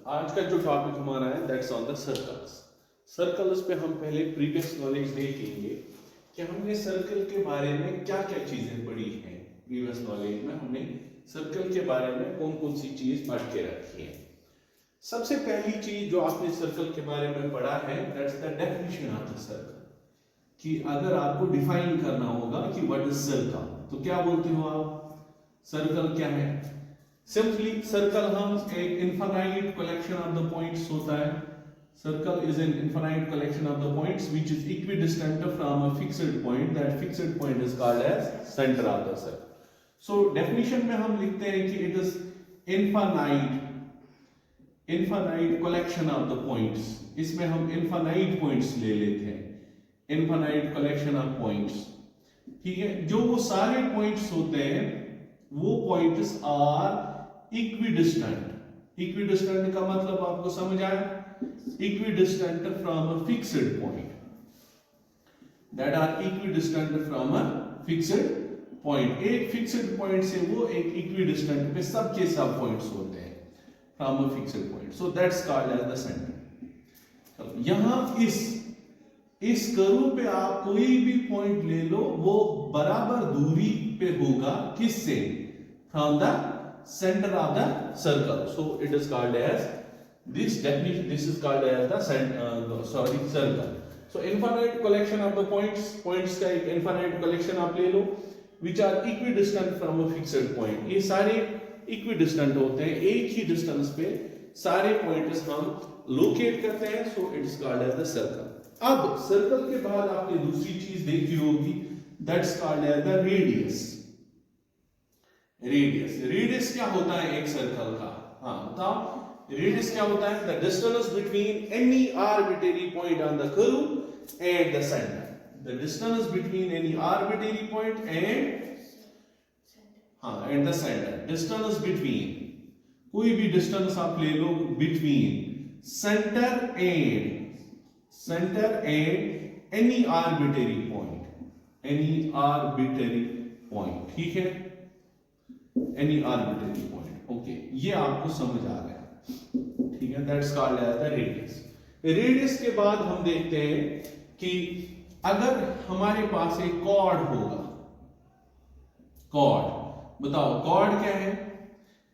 आज का जो टॉपिक हमारा है that's on the circles. Circles पे हम पहले प्रीवियस नॉलेज देखेंगे कि हमने सर्कल के बारे में क्या क्या चीजें पढ़ी हैं। प्रीवियस नॉलेज में हमने सर्कल के बारे में कौन कौन सी चीज पढ़ के रखी है। सबसे पहली चीज जो आपने सर्कल के बारे में पढ़ा है that's the definition of the circle, कि अगर आपको डिफाइन करना होगा कि व्हाट इज सर्कल तो क्या बोलते हो आप, सर्कल क्या है। सिंपली सर्कल हम एक infinite collection of the points होता है। Circle is an infinite collection of the points which is equidistant from a fixed point, that fixed point is called as centre of the circle. So definition में हम लिखते हैं कि it is infinite collection of the points. इसमें हम infinite points ले लेते हैं, इनफाइनाइट कलेक्शन ऑफ पॉइंट्स, ठीक है। जो वो सारे पॉइंट्स होते हैं वो पॉइंट्स आर इक्विडिस्टेंट। इक्विडिस्टेंट का मतलब आपको समझ आया, equidistant from a fixed point, that are equidistant from a fixed point. एक फिक्स्ड पॉइंट से वो एक इक्विडिस्टेंट पे सबके सब पॉइंट्स होते हैं from a fixed point, so that's called as the centre. यहां इस कर्व पे आप कोई भी पॉइंट ले लो वो बराबर दूरी पे होगा किससे, from the centre of the circle, so it is called as this definition, this is called as the circle. So infinite collection of the points का एक इनफाइनाइट कलेक्शन आप ले लो which are equidistant from a fixed point। ये सारे equidistant होते हैं, एक ही distance पे सारे पॉइंट्स हम लोकेट करते हैं, so it is called as the circle. अब सर्कल के बाद आपने दूसरी चीज देखी होगी that's called as the radius. Radius क्या होता है एक सर्कल का, हाँ बताओ, रेडियस क्या होता है, the distance between any arbitrary point on the curve and the centre. The distance between any arbitrary point and the center। distance between कोई भी distance आप ले लो between center and any arbitrary point, ठीक है, any arbitrary point, okay, ये आपको समझ आ गया, ठीक है, that's called as the radius। Radius के बाद हम देखते हैं कि अगर हमारे पास एक कॉर्ड होगा, कॉर्ड बताओ कॉर्ड क्या है,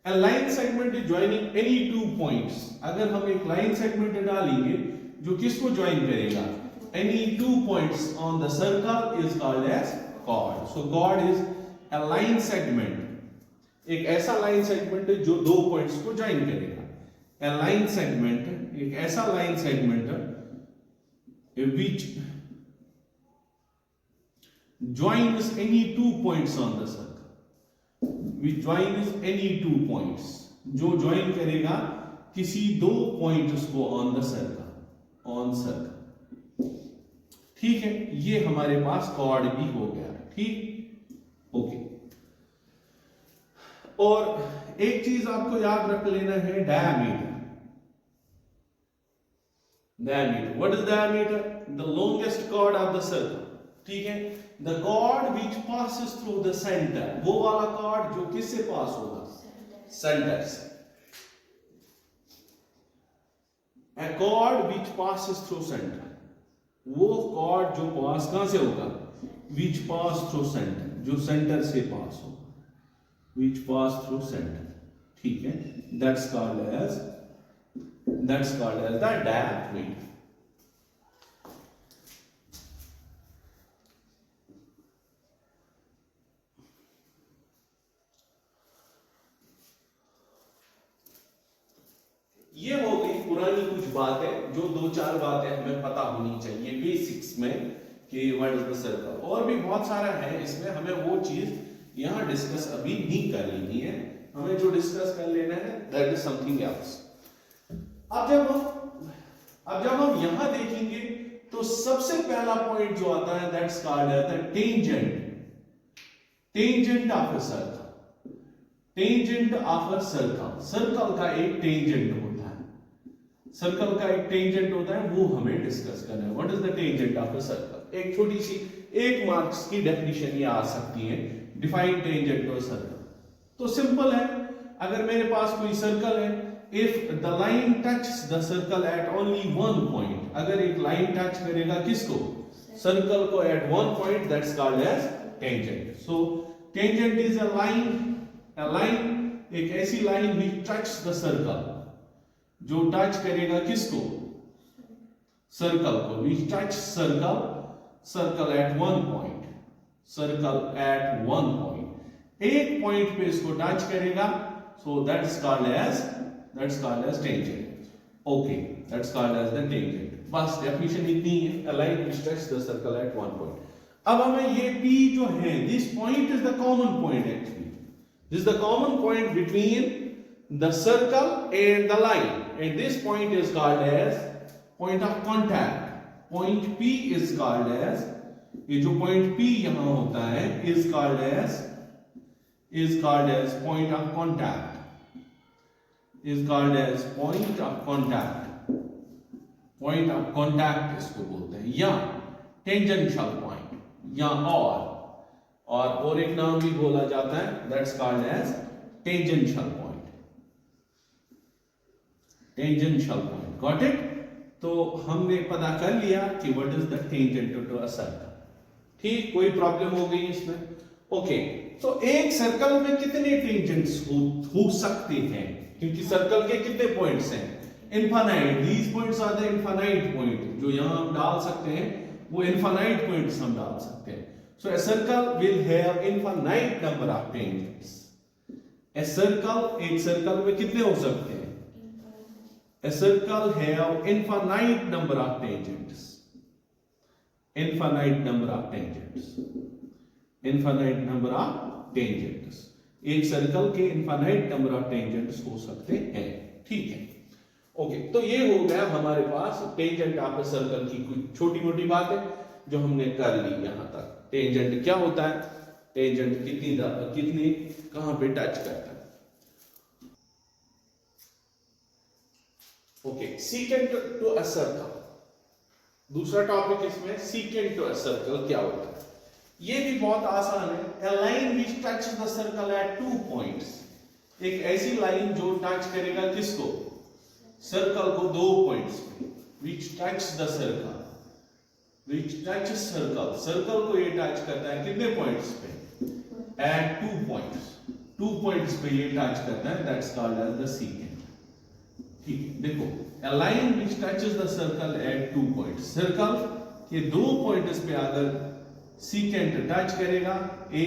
a line segment is joining any two points। अगर हम एक लाइन सेगमेंट डालेंगे जो किसको ज्वाइन करेगा, any two points on the circle is called as chord। so chord is a line segment, एक ऐसा लाइन सेगमेंट है जो दो पॉइंट्स को ज्वाइन करेगा। a line segment, एक ऐसा line segment which joins any two points on the circle, which joins any two points, जो ज्वाइन करेगा किसी दो पॉइंट्स को ऑन द सर्कल, ठीक है। ये हमारे पास कॉर्ड भी हो गया, ठीक, ओके। और एक चीज आपको याद रख लेना है, diameter. What is diameter, the longest chord of the circle, ठीक है। The chord which passes through the centre, वो वाला कॉर्ड जो किससे पास होगा, सेंटर से। A chord which passes through center, वो कॉर्ड जो पास कहां से होगा, which pass through center, जो सेंटर से पास होगा, which pass through center, ठीक है, that's called as the diameter। ये हो गई पुरानी कुछ बातें, जो दो चार बातें हमें पता होनी चाहिए बेसिक्स में कि व्हाट इज द सर्कल। और भी बहुत सारा है इसमें, हमें वो चीज यहां डिस्कस अभी नहीं कर लेनी है, हमें जो डिस्कस कर लेना है दैट इज समथिंग एल्स। अब जब हम यहां देखेंगे तो सबसे पहला पॉइंट जो आता है that's called as the tangent of a circle. Tangent of a circle, circle का एक टेंजेंट होता है, सर्कल का एक टेंजेंट होता है, वो हमें डिस्कस करना है। What is the tangent of a circle, एक छोटी सी 1 मार्क्स की डेफिनेशन ये आ सकती है, डिफाइन टेंजेंट ऑफ सर्कल। तो सिंपल है, अगर मेरे पास कोई सर्कल है if the line touches the circle at only one point, अगर एक लाइन टच करेगा किसको, सर्कल को at one point, that's called as tangent. So tangent is a line, एक ऐसी line which touches the circle, जो टच करेगा किसको, सर्कल को, which touches circle at one point, circle at one point, एक पॉइंट पे इसको टच करेगा. so that's called as tangent. okay, that's called as the tangent. बस डेफिनेशन इतनी है, a line which touches the circle at one point. अब हमें ये P जो है, this point is the common point actually. This is the common point between the circle and the line, and this point is called as point of contact. Point P is called as, ये जो point P यहाँ होता है is called as point of contact, is called as point of contact. Point of contact इसको बोलते हैं, या tangential point, या और एक नाम भी बोला जाता है, that's called as tangential point. Tangential point, got it. तो हमने पता कर लिया कि what is the tangent to a circle. ठीक, कोई प्रॉब्लम हो गई इसमें. ओके, तो एक सर्कल में कितने टेंजेंट्स हो सकते हैं, क्योंकि सर्कल के कितने पॉइंट्स हैं, infinite. These points are the infinite point, जो यहां हम डाल सकते हैं वो इनफाइनाइट पॉइंट्स हम डाल सकते हैं. So a circle will have infinite number of tangents. A circle, एक सर्कल में कितने हो सकते हैं? A circle have infinite number of tangents. Infinite number of tangents. Infinite number of tangents. एक सर्कल के infinite number of tangents हो सकते हैं. ठीक है. ओके, तो ये हो गया हमारे पास टेंजेंट ऑफ अ सर्कल की कुछ छोटी मोटी बात है जो हमने कर ली यहां तक. टेंजेंट क्या होता है, टेंजेंट कितनी कहां पे टच करता है. Okay, secant to a circle, दूसरा टॉपिक इसमें सीकेंट टू अ सर्कल क्या होता है. ये भी बहुत आसान है. a line which touches the circle at two points, एक ऐसी लाइन जो टच करेगा किसको, सर्कल को दो पॉइंट्स पे. which touches the circle, which touches circle, circle को ये टच करता है कितने पॉइंट्स पे, at two points पे ये टच करता है, that's called as the secant. ठीक है, देखो, a line which touches the circle at two points, circle के दो पॉइंट्स पे अगर secant टच करेगा A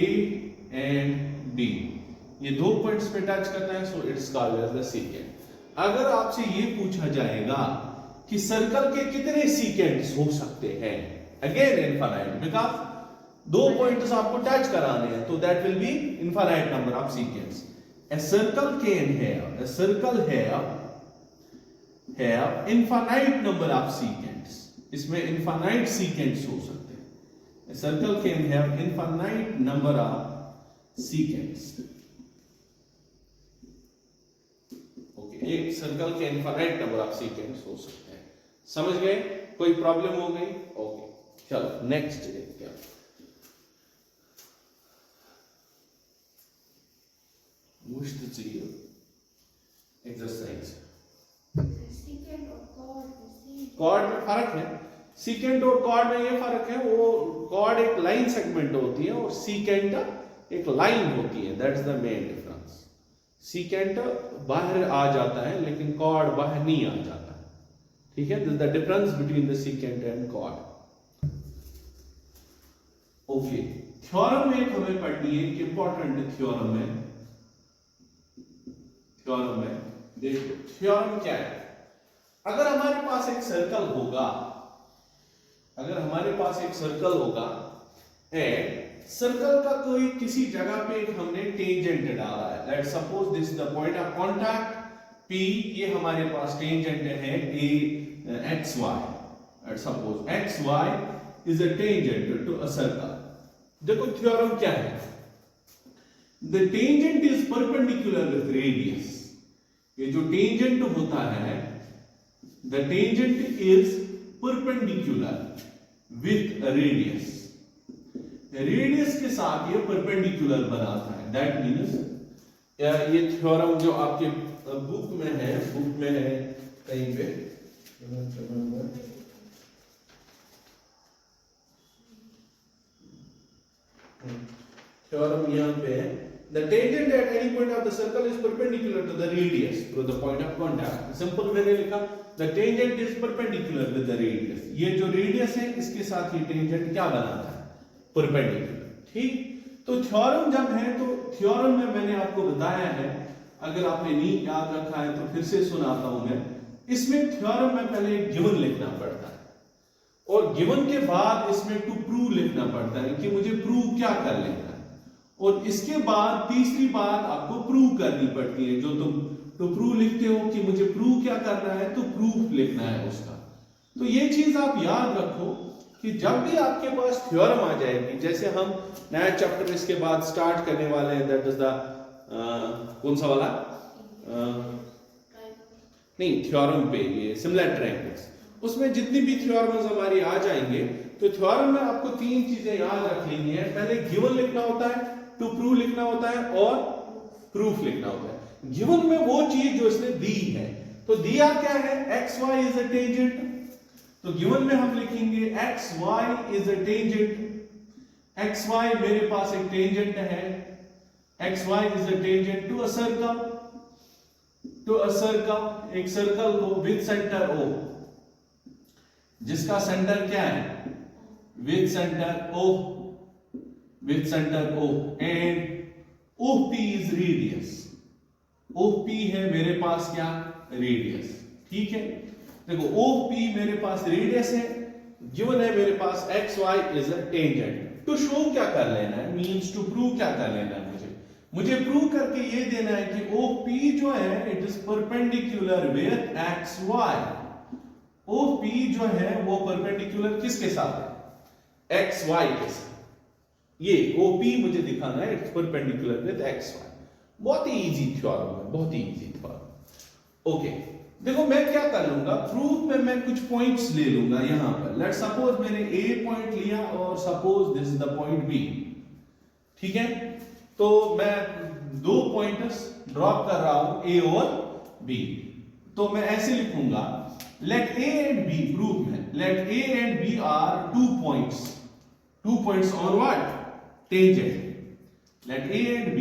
and B, ये दो पॉइंट्स पे टच करता है, so it's called as the secant. अगर आपसे ये पूछा जाएगा कि सर्कल के कितने सीकेंट्स हो सकते हैं, अगेन इनफाइनाइट, बिकॉज दो पॉइंट्स आपको टच कराने हैं, तो that will B infinite number of secants. A circle can have infinite number of secants. इसमें इनफाइनाइट सीकेंट्स हो सकते हैं. A circle can have infinite number of secants. एक सर्कल के इनफाइनाइट नंबर ऑफ सीकेंट्स हो सकते हैं. समझ गए, कोई प्रॉब्लम हो गई. ओके, चलो नेक्स्ट देखते हैं. एक्सरसाइज. कॉर्ड में फर्क है. सीकेंट और कॉर्ड में ये फर्क है, वो कॉर्ड एक लाइन सेगमेंट होती है और सीकेंट एक लाइन होती है, that's the main difference. Secant बाहर आ जाता है लेकिन कॉर्ड बाहर नहीं आ जाता. ठीक है, this the difference between the secant and chord. Okay, theorem में हमें पढ़नी है, एक इंपॉर्टेंट थ्योरम है. देखो थ्योरम क्या है. अगर हमारे पास एक सर्कल होगा, एंड सर्कल का कोई किसी जगह पे एक हमने टेंजेंट डाला है. Let's suppose this is the point of contact P, ये हमारे पास टेंजेंट है XY. Let's suppose XY is a tangent to a circle. देखो थ्योरम क्या है. The tangent is perpendicular with radius. ये जो टेंजेंट होता है, the tangent is perpendicular with radius. Radius के साथ ये परपेंडिकुलर बनाता है. दैट मीन्स ये थ्योरम जो आपके बुक में है कहीं पे थ्योरम यहाँ पे है the tangent at any point of the circle is perpendicular to the radius through the point of contact. Simple मैंने लिखा the tangent is perpendicular with the radius. ये जो रेडियस है इसके साथ ये टेंजेंट क्या बनाता है, परपेंडिकुलर. ठीक, तो थ्योरम जब है तो थ्योरम में मैंने आपको बताया है, अगर आपने नहीं याद रखा है तो फिर से सुनाता हूं मैं. इसमें थ्योरम में पहले एक गिवन लिखना पड़ता है और गिवन के बाद इसमें टू प्रूव लिखना पड़ता है कि मुझे प्रूव क्या कर लेना है, और इसके बाद तीसरी बात आपको प्रूव करनी पड़ती है. जो तुम टू प्रूव लिखते हो कि मुझे प्रूव क्या करना है, तो प्रूफ लिखना है उसका. तो ये चीज आप याद रखो कि जब भी आपके पास थ्योरम आ जाएगी, जैसे हम नया चैप्टर इसके बाद स्टार्ट करने वाले हैं, दैट इज द कौन सा वाला, नहीं थ्योरम पे, ये सिमिलर ट्रायंगल्स, उसमें जितनी भी थ्योरम्स हमारी आ जाएंगे तो थ्योरम में आपको तीन चीजें याद रख लेनी है. पहले गिवन लिखना होता है, टू प्रूव लिखना होता है और प्रूफ लिखना होता है. गिवन में वो चीज जो इसने दी है, तो दिया क्या है, X Y is a tangent. तो गिवन में हम लिखेंगे X Y is a tangent. X Y मेरे पास एक टेंजेंट है, X Y is a tangent to a circle, एक सर्कल को विद सेंटर ओ, जिसका सेंटर क्या है, with centre O, and OP is radius. OP है मेरे पास क्या, रेडियस. ठीक है, देखो OP मेरे पास रेडियस है, गिवन है मेरे पास XY is a tangent. To show क्या कर लेना है, मींस टू प्रूव क्या कर लेना है, मुझे प्रूव करके ये देना है कि OP जो है it is perpendicular with XY. OP जो है वो परपेंडिकुलर किसके साथ है, XY के साथ. ये OP मुझे दिखाना है, इट्स परपेंडिकुलर विद XY. बहुत ही इजी थ्योरम है, बहुत ही इजी थ्योरम. ओके, देखो मैं क्या कर लूंगा, प्रूफ में मैं कुछ पॉइंट्स ले लूंगा. यहां पर लेट सपोज मैंने A पॉइंट लिया और suppose this is the point B. ठीक है, तो मैं दो पॉइंटर्स ड्रॉप कर रहा हूं A और B. तो मैं ऐसे लिखूंगा, let A and B, proof में let A and B are 2 points on what, tangent. Let A and B,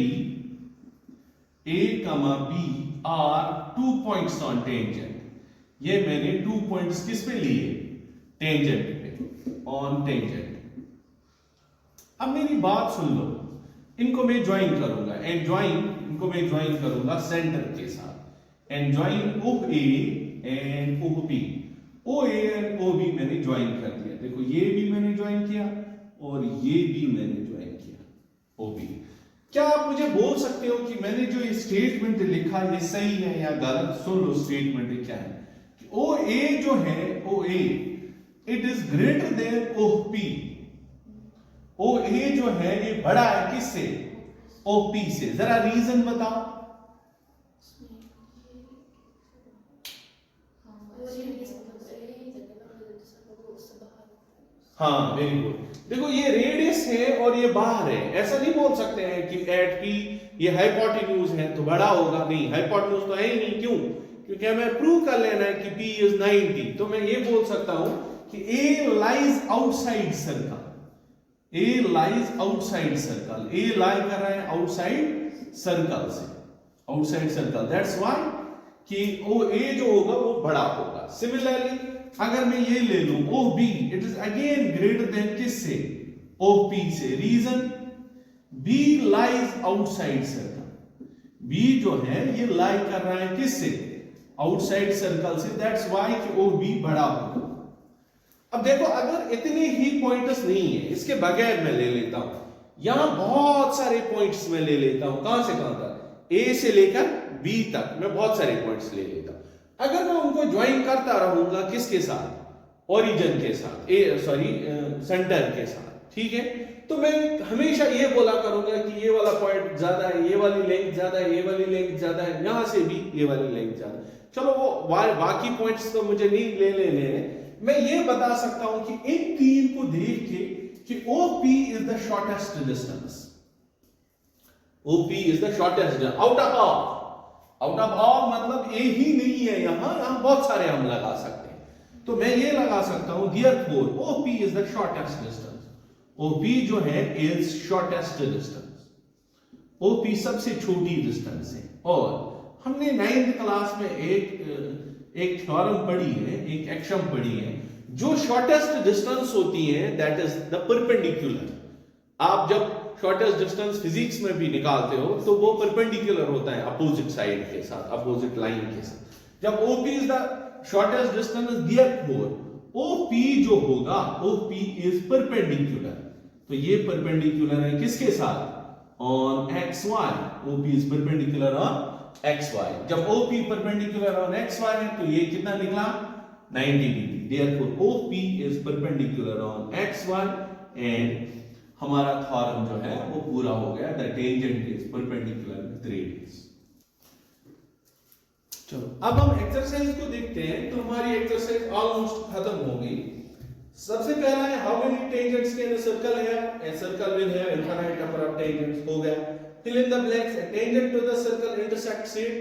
A comma B are 2 points on tangent. ये मैंने 2 points किस पे लिए, tangent पे, on tangent. अब मेरी बात सुन लो, इनको मैं ज्वाइन करूंगा, इनको मैं ज्वाइन करूंगा सेंटर के साथ, and join OA and OB. OA and OB मैंने ज्वाइन कर दिया. देखो ये भी मैंने ज्वाइन किया और ये भी मैंने ज्वाइन किया, OB. क्या आप मुझे बोल सकते हो कि मैंने जो ये स्टेटमेंट लिखा ये सही है या गलत? सुन लो स्टेटमेंट क्या है. OA जो है, OA it is greater than OP. OA जो है ये बड़ा है किससे, OP से. जरा रीजन बताओ. हाँ, वेरी गुड. देखो ये रेडियस है और ये बाहर है, ऐसा नहीं बोल सकते हैं कि एट P ये हाइपोटेन्यूज है तो बड़ा होगा. नहीं, हाइपोटेन्यूज तो है ही नहीं. क्यों? क्योंकि हमें प्रूव कर लेना है कि P इज 90. तो मैं ये बोल सकता हूं कि A lies outside circle. A lies outside circle. A लाई कर रहा है आउटसाइड सर्कल से, आउटसाइड सर्कल. दैट्स व्हाई कि OA जो होगा वो बड़ा होगा. सिमिलरली अगर मैं ये ले लूं OB, it is again greater than किससे, OP से. Reason, B lies outside circle. B जो है ये लाई कर रहा है किससे, आउटसाइड सर्कल से. दैट्स व्हाई कि OB बड़ा होगा. अब देखो अगर इतने ही पॉइंट्स नहीं है, इसके बगैर मैं ले लेता हूं, यहां बहुत सारे पॉइंट्स मैं ले लेता हूं. कहां से कहां तक, A से लेकर B तक मैं बहुत सारे पॉइंट्स ले लेता हूं. अगर मैं उनको ज्वाइन करता रहूंगा किसके साथ, ओरिजिन के साथ, सेंटर के साथ. ठीक है, तो मैं हमेशा ये बोला करूंगा कि ये वाला पॉइंट ज्यादा है, ये वाली लेंथ ज्यादा है, ये वाली लेंथ ज्यादा है, यहां से भी ये वाली लेंथ ज्यादा है. चलो वो बाकी पॉइंट्स तो मुझे नहीं ले लेने हैं. मैं ये बता सकता हूं कि इन तीन को देख के कि OP is the shortest distance. OP is the shortest out of out of all मतलब ए ही नहीं है, यहां बहुत सारे हम लगा सकते हैं। तो मैं ये लगा सकता हूं therefore OP is the shortest distance. OP जो है इज शॉर्टेस्ट डिस्टेंस, ओपी सबसे छोटी डिस्टेंस है। और हमने 9th क्लास में एक थ्योरम पढ़ी है, एक एक्शन पढ़ी है, जो शॉर्टेस्ट डिस्टेंस होती है दैट इज द परपेंडिकुलर। आप जब शॉर्टेस्ट डिस्टेंस फिजिक्स में भी निकालते हो तो वो परपेंडिकुलर होता है अपोजिट साइड के साथ, अपोजिट लाइन के साथ। जब OP is the shortest distance therefore OP जो होगा, ओपी इज परपेंडिकुलर, तो ये परपेंडिकुलर है किसके साथ? On X Y. OP is perpendicular on X Y. जब OP perpendicular on X Y है तो ये कितना निकला? 90 degree. Therefore OP is perpendicular on X Y and हमारा थ्योरम जो है वो पूरा हो गया। The tangent is perpendicular with radius. चलो अब हम एक्सरसाइज को देखते हैं। तो हमारी एक्सरसाइज ऑलमोस्ट खत्म हो गई। सबसे पहला है how many tangents can a circle have? A circle will have infinite number of tangents. हो गया। Fill in the blanks. A tangent to the circle intersects it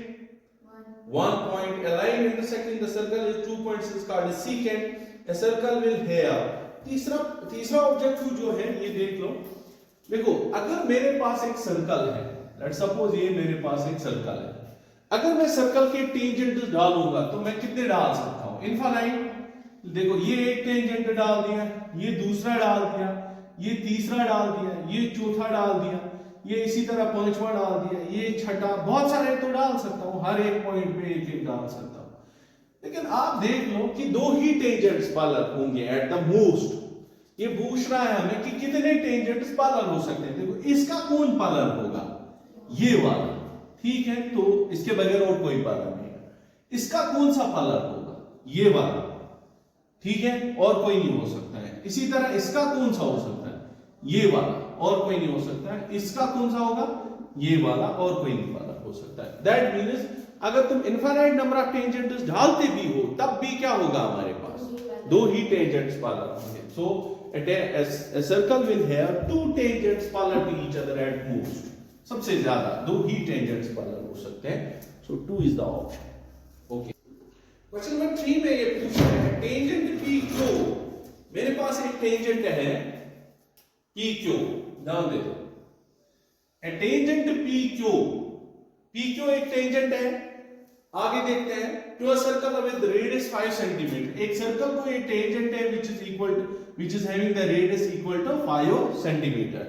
1 point. A line intersecting the circle is 2 points is called a secant. A circle will have तीसरा objective जो है ये देख लो। देखो अगर मेरे पास एक सर्कल है, लेट्स सपोज ये मेरे पास एक सर्कल है, अगर मैं सर्कल के टेंजेंट डालूंगा तो मैं कितने डाल सकता हूं? इनफाइनाइट। देखो ये एक टेंजेंट डाल दिया, ये दूसरा डाल दिया, ये तीसरा डाल दिया, ये चौथा डाल दिया, ये इसी तरह पांचवा डाल दिया, ये छठा, बहुत सारे तो डाल सकता हूं, हर एक पॉइंट पे एक एक डाल सकता हूं। लेकिन आप देख लो कि 2 ही टेंजेंट्स पैरेलल होंगे एट द मोस्ट। ये पूछ रहा है हमें कि कितने टेंजेंट्स पैरेलल हो सकते हैं। देखो इसका कौन पैरेलल होगा? ये वाला, ठीक है, तो इसके बगैर और कोई पैरेलल नहीं है। इसका कौन सा पैरेलल होगा? ये वाला, ठीक है, और कोई नहीं हो सकता है। इसी तरह इसका कौन सा हो सकता है? ये वाला, और कोई नहीं हो सकता है। इसका कौन सा होगा? ये वाला, और कोई नहीं पैरेलल हो सकता है। दैट मींस अगर तुम इनफाइनाइट नंबर ऑफ टेंजेंट्स डालते भी हो तब भी क्या होगा हमारे पास? 2 ही टेंजेंट्स पैरेलल होंगे। सो a circle will have 2 tangents parallel to each other at most. सबसे ज्यादा 2 ही टेंजेंट्स पैरेलल हो सकते हैं। So 2 is the option. Okay. Question number 3 में ये पूछ रहा है टेंजेंट PQ। मेरे पास एक टेंजेंट है PQ, ध्यान दे दो। A tangent PQ एक टेंजेंट है। आगे देखते हैं to a circle with radius 5 centimetre. एक सर्कल को ये टेंजेंट है which is having the radius equal to 5 centimeter.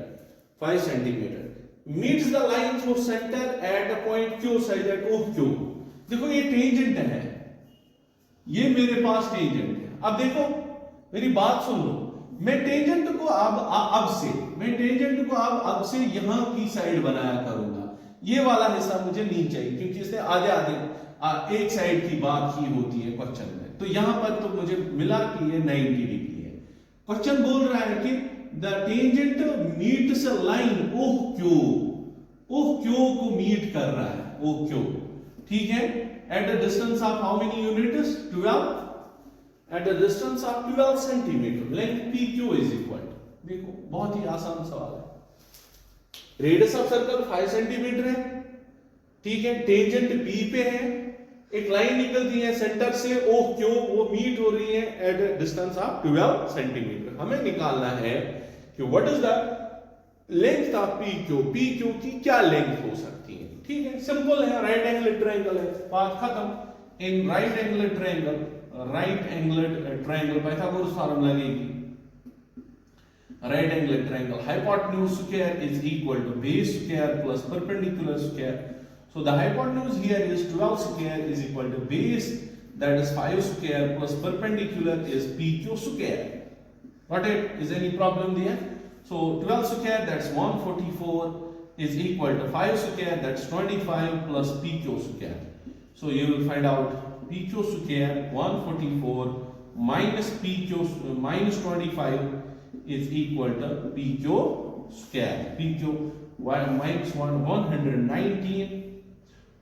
Meets the line through center at a point Q such that OQ। देखो ये टेंजेंट है, ये मेरे पास टेंजेंट है। अब देखो मेरी बात सुन लो, मैं टेंजेंट को अब से यहां की साइड बनाया करूंगा। ये वाला हिस्सा मुझे नहीं चाहिए क्योंकि इसने आधे एक साइड की बात की होती है क्वेश्चन में। तो यहां पर तो मुझे मिला कि ये 90 डिग्री है। क्वेश्चन बोल रहा है कि the tangent meets a line OQ को मीट कर रहा है, OQ, ठीक है, at the distance of how many units? 12। At the distance of 12 centimetre length PQ is equal to, देखो बहुत ही आसान सवाल है। रेडियस ऑफ सर्कल 5 सेंटीमीटर है, ठीक है, टेंजेंट B पे है, एक लाइन निकलती है सेंटर से OQ, वो मीट हो रही है at a distance of 12 centimetre. हमें निकालना है कि what is the length of PQ की क्या लेंथ हो सकती है। ठीक है, सिंपल है, राइट एंगल ट्रायंगल है, बात खत्म। In right angle triangle Pythagoras formula लगेगी। Right angle triangle hypotenuse square is equal to base square plus perpendicular square. So the hypotenuse here is 12 square is equal to base, that is 5 square plus perpendicular is PQ square. Got it? Is any problem there? So 12 square, that's 144, is equal to 5 square, that's 25 plus PQ square. So you will find out PQ square 144 minus PQ minus 25 is equal to PQ square. PQ minus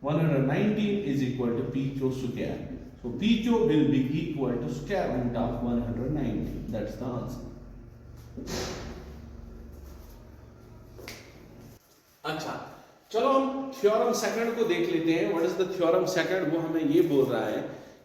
119 is equal to PQ square. So PQ will be equal to square root of 119. That's the answer. अच्छा, चलो हम theorem second को देख लेते हैं। What is the theorem second? वो हमें ये बोल रहा है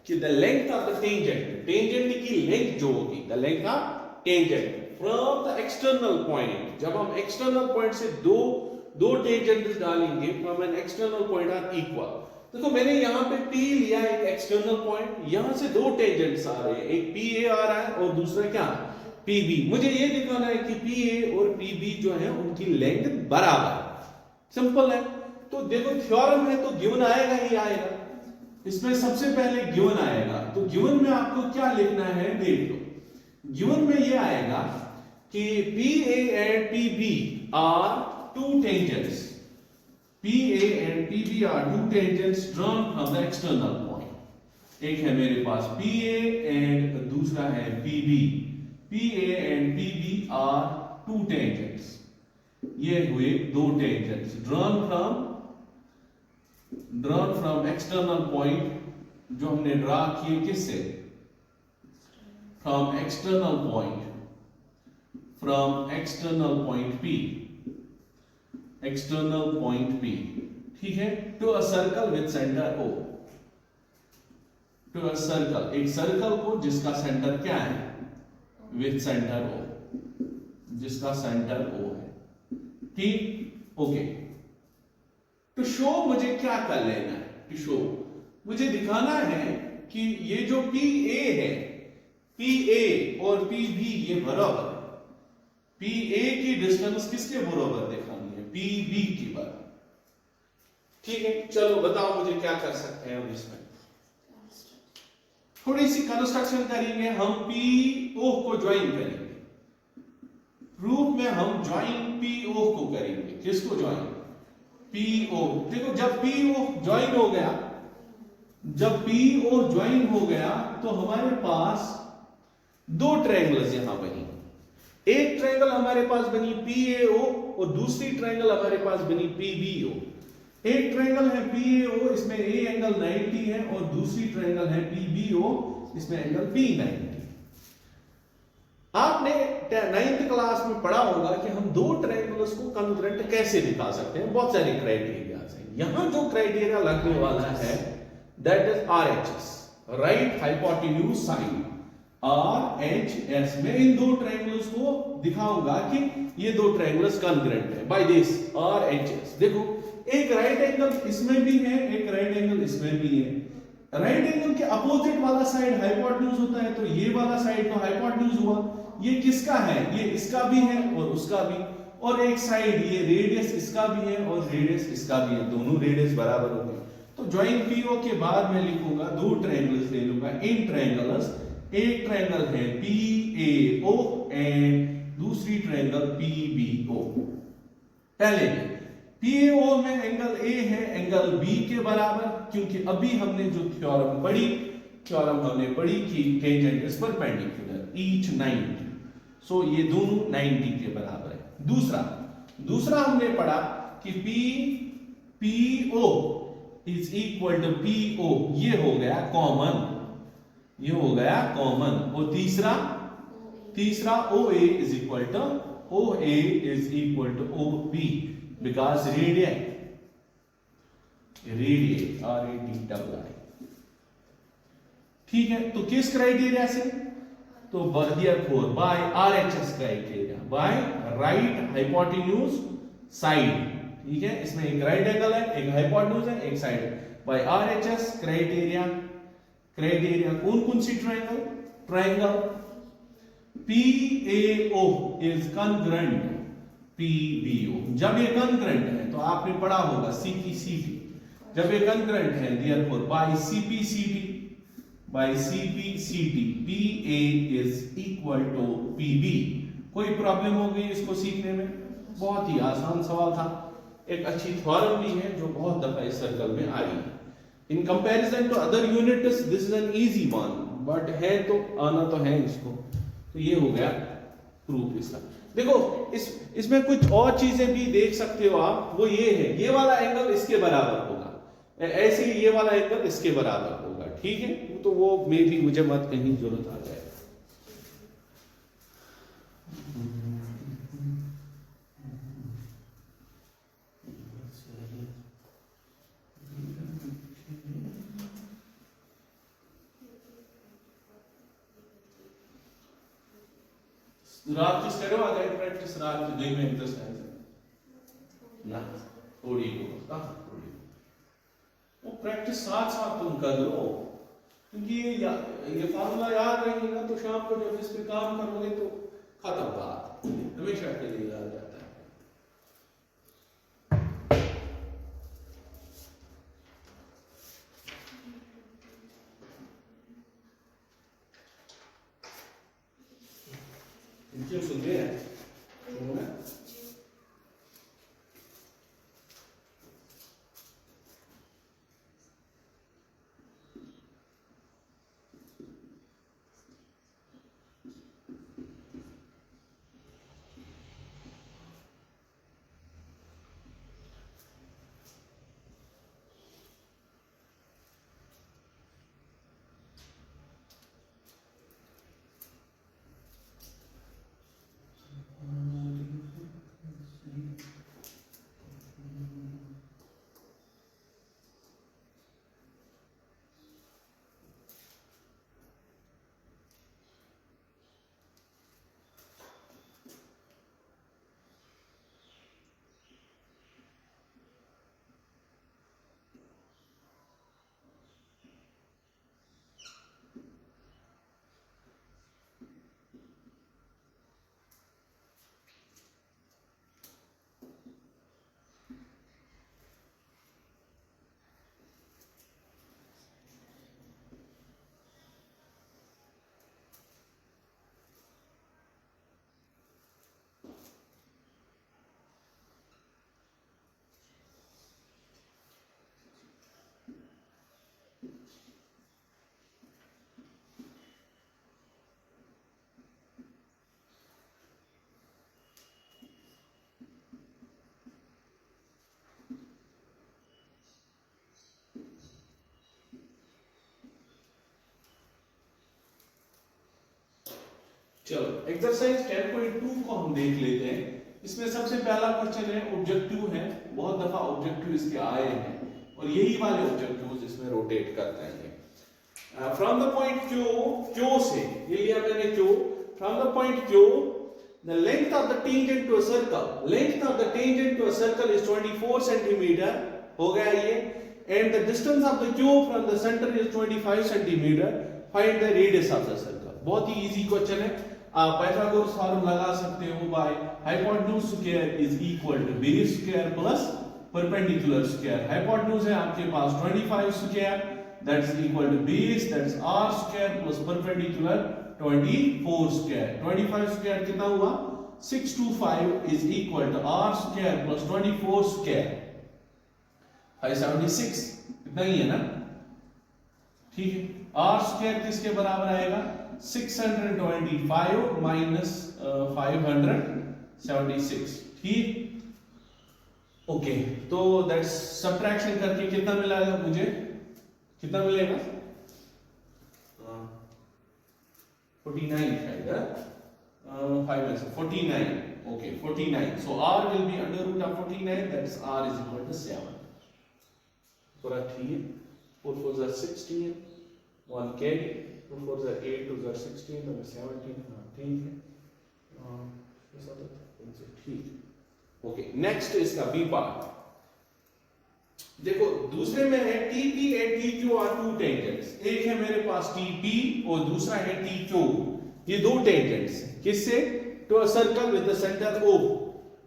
कि the length of the tangent, tangent की लेंथ जो होगी, the length of tangent from the external point, जब हम एक्सटर्नल पॉइंट से दो टेंजेंट डालेंगे from an external point are equal. देखो मैंने यहाँ पे P लिया एक एक्सटर्नल पॉइंट, यहां से दो टेंजेंट्स आ रहे हैं, एक PA आ रहा है और दूसरा क्या PB। मुझे ये दिखाना है कि PA और PB जो है उनकी लेंथ बराबर है। सिंपल है। तो देखो थ्योरम है तो गिवन आएगा ही आएगा, इसमें सबसे पहले गिवन आएगा। तो गिवन में आपको क्या लिखना है देख लो। गिवन में ये आएगा कि PA and PB are two tangents, PA and PB are two tangents drawn from the external point। एक है मेरे पास PA and दूसरा है PB। PA and PB are two tangents। ये हुए दो tangents drawn from external point, जो हमने ड्रा किए किससे? From external point P, external point P, ठीक है, to a circle with centre O, to a circle, एक सर्कल को जिसका सेंटर क्या है? विद सेंटर O, जिसका सेंटर O है। ठीक, ओके। टू शो मुझे क्या कर लेना है? टू शो मुझे दिखाना है कि ये जो PA है, PA और PB ये बराबर है। PA की डिस्टेंस किसके बराबर दिखानी है? PB की बराबर। ठीक है, चलो बताओ मुझे क्या कर सकते हैं हम इसमें। थोड़ी सी कंस्ट्रक्शन करेंगे हम, PO को ज्वाइन करेंगे। प्रूफ में हम ज्वाइन PO को करेंगे। किसको ज्वाइन? PO। देखो जब PO ज्वाइन हो गया, जब PO ज्वाइन हो गया तो हमारे पास दो ट्रायंगल्स यहां बनी। एक ट्रायंगल हमारे पास बनी PAO और दूसरी ट्रायंगल हमारे पास बनी PBO। एक ट्रायंगल है PAO, इसमें A एंगल 90 है और दूसरी ट्रायंगल है PBO, इसमें एंगल B 90। आपने 9th क्लास में पढ़ा होगा कि हम दो ट्रायंगल्स को कॉन्ग्रुएंट कैसे दिखा सकते हैं। बहुत सारे क्राइटेरिया हैं। यहां जो क्राइटेरिया लगने वाला है that is RHS, right hypotenuse sign. RHS में इन दो ट्रायंगल्स को दिखाऊंगा कि ये दो ट्रायंगल्स कॉन्ग्रुएंट है बाय दिस RHS। देखो एक राइट एंगल इसमें भी है, एक राइट एंगल इसमें भी है। राइट एंगल के अपोजिट वाला साइड हाइपोटेन्यूज होता है, तो ये वाला साइड तो हाइपोटेन्यूज हुआ। ये किसका है? ये इसका भी है और उसका भी। और एक साइड ये रेडियस इसका भी है और रेडियस इसका भी है, दोनों रेडियस बराबर हो गए। तो ज्वाइन PO के बाद मैं लिखूंगा दो ट्रायंगल्स ले लूंगा इन ट्रायंगल्स। एक ट्रायंगल है PAO एंड दूसरी ट्रायंगल PBO। पहले PAO में एंगल A है एंगल B के बराबर, क्योंकि अभी हमने जो थ्योरम पढ़ी कि टेंजेंट इज परपेंडिकुलर ईच 90, सो ये दोनों 90 के बराबर है। दूसरा हमने पढ़ा कि PO is equal to PO, ये हो गया कॉमन, और तीसरा OA is equal to OB, because radian RADI। ठीक है, तो किस क्राइटेरिया से? तो therefore by RHS criteria, by right hypotenuse side. ठीक है, इसमें एक राइट एंगल है, एक हाइपोटेन्यूज है, एक साइड है। बाय RHS क्राइटेरिया कौन सी triangle PAO is congruent PBO। जब ये कॉन्ग्रुएंट है तो आपने पढ़ा होगा CPCD, जब ये कॉन्ग्रुएंट है therefore by CPCD PA is equal to PB। कोई प्रॉब्लम हो गई इसको सीखने में? बहुत ही आसान सवाल था। एक अच्छी थ्योरम भी है जो बहुत दफा इस सर्कल में आई है। In comparison to other units this is an easy one, but है तो आना तो है इसको। तो ये हो गया प्रूफ इसका। देखो इसमें कुछ और चीजें भी देख सकते हो आप, वो ये है, ये वाला एंगल इसके बराबर होगा, ऐसे ही ये वाला एंगल इसके बराबर होगा। ठीक है, तो वो में भी मुझे मत कहीं जरूरत आ जाए। रात किस करो आ गए प्रैक्टिस रात की 2 में एक्सरसाइज ना थोड़ी को थोड़ी वो प्रैक्टिस साथ साथ तुम कर लो, क्योंकि ये फार्मूला याद रहेगा तो शाम को जब इस पे काम करोगे तो खत्म बात, हमेशा के लिए याद रहता है। सुनिए चलो एक्सरसाइज 10.2 को हम देख लेते हैं। इसमें सबसे पहला क्वेश्चन है, ऑब्जेक्टिव है, बहुत दफा ऑब्जेक्टिव इसके आए हैं और यही वाले ऑब्जेक्टिव्स इसमें रोटेट करते हैं। फ्रॉम द पॉइंट क्यू से ये लिया मैंने Q, from the point Q the length of the tangent to a circle is 24 centimeter हो गया ये, and the distance of the cube from the center is 25 centimeter, find the radius of the circle। बहुत ही easy question है, आप Pythagoras formula लगा सकते हो by hypotenuse square is equal to base square plus perpendicular square. Hypotenuse है आपके पास 25 square, that's equal to base that's r square plus perpendicular 24 square. 25 square कितना हुआ 625 is equal to r square plus 24 square 576, इतना ही है ना, ठीक है। r स्क्वायर किसके बराबर आएगा 625 माइनस 576, ठीक। ओके, तो दैट्स सब्ट्रैक्शन करके कितना मिलेगा मुझे, कितना मिलेगा 49 शायद, 5 में से 49, okay 49, so r will be under root of 49, that's r is equal to 7, पूरा ठीक है। 4 4s are 16, 1 carry, 2 4s are 8, 2s are 16, 1 is 17, हाँ ठीक है, ठीक। ओके, नेक्स्ट इसका बी पार्ट देखो, दूसरे में है TP and TQ are two tangents, एक है मेरे पास TP और दूसरा है TQ, ये दो tangents हैं, किससे to a circle with the center O।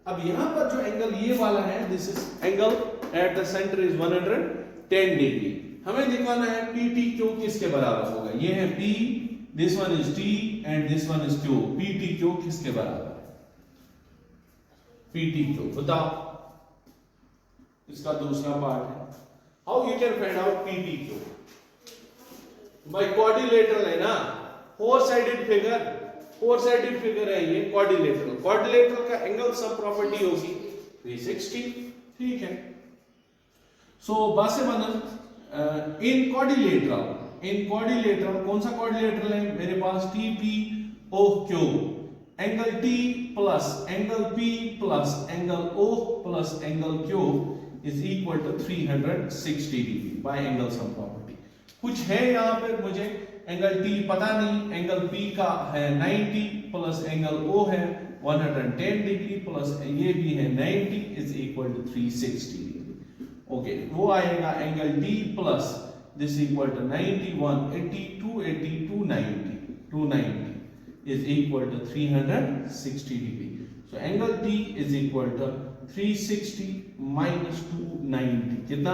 अब यहां पर जो एंगल ये वाला है, this is angle at the center is 110 degree, हमें दिखाना है PTQ किसके बराबर होगा। ये है P, this one is T and this one is Q, PTQ किसके बराबर है, PTQ बताओ, इसका दूसरा पार्ट है, how you can find out PTQ by quadrilateral है ना, फोर साइडेड फिगर है ये क्वाड्रिलेटरल का एंगल सम प्रॉपर्टी होगी 360, ठीक है। सो बासे बनन इन क्वाड्रिलेटरल कौन सा क्वाड्रिलेटरल है मेरे पास TPOQ, angle T plus angle P plus angle O plus angle Q is equal to 360 degree by angle sum property। कुछ है यहाँ पर मुझे एंगल टी पता नहीं, एंगल पी का है 90 प्लस एंगल ओ है 110 डिग्री प्लस ये भी है 90 is equal to 360 degree. Okay, वो आएगा angle D plus this equal to 90 180 280 290 is equal to 360 degree. So angle D is equal to 360 minus 290 कितना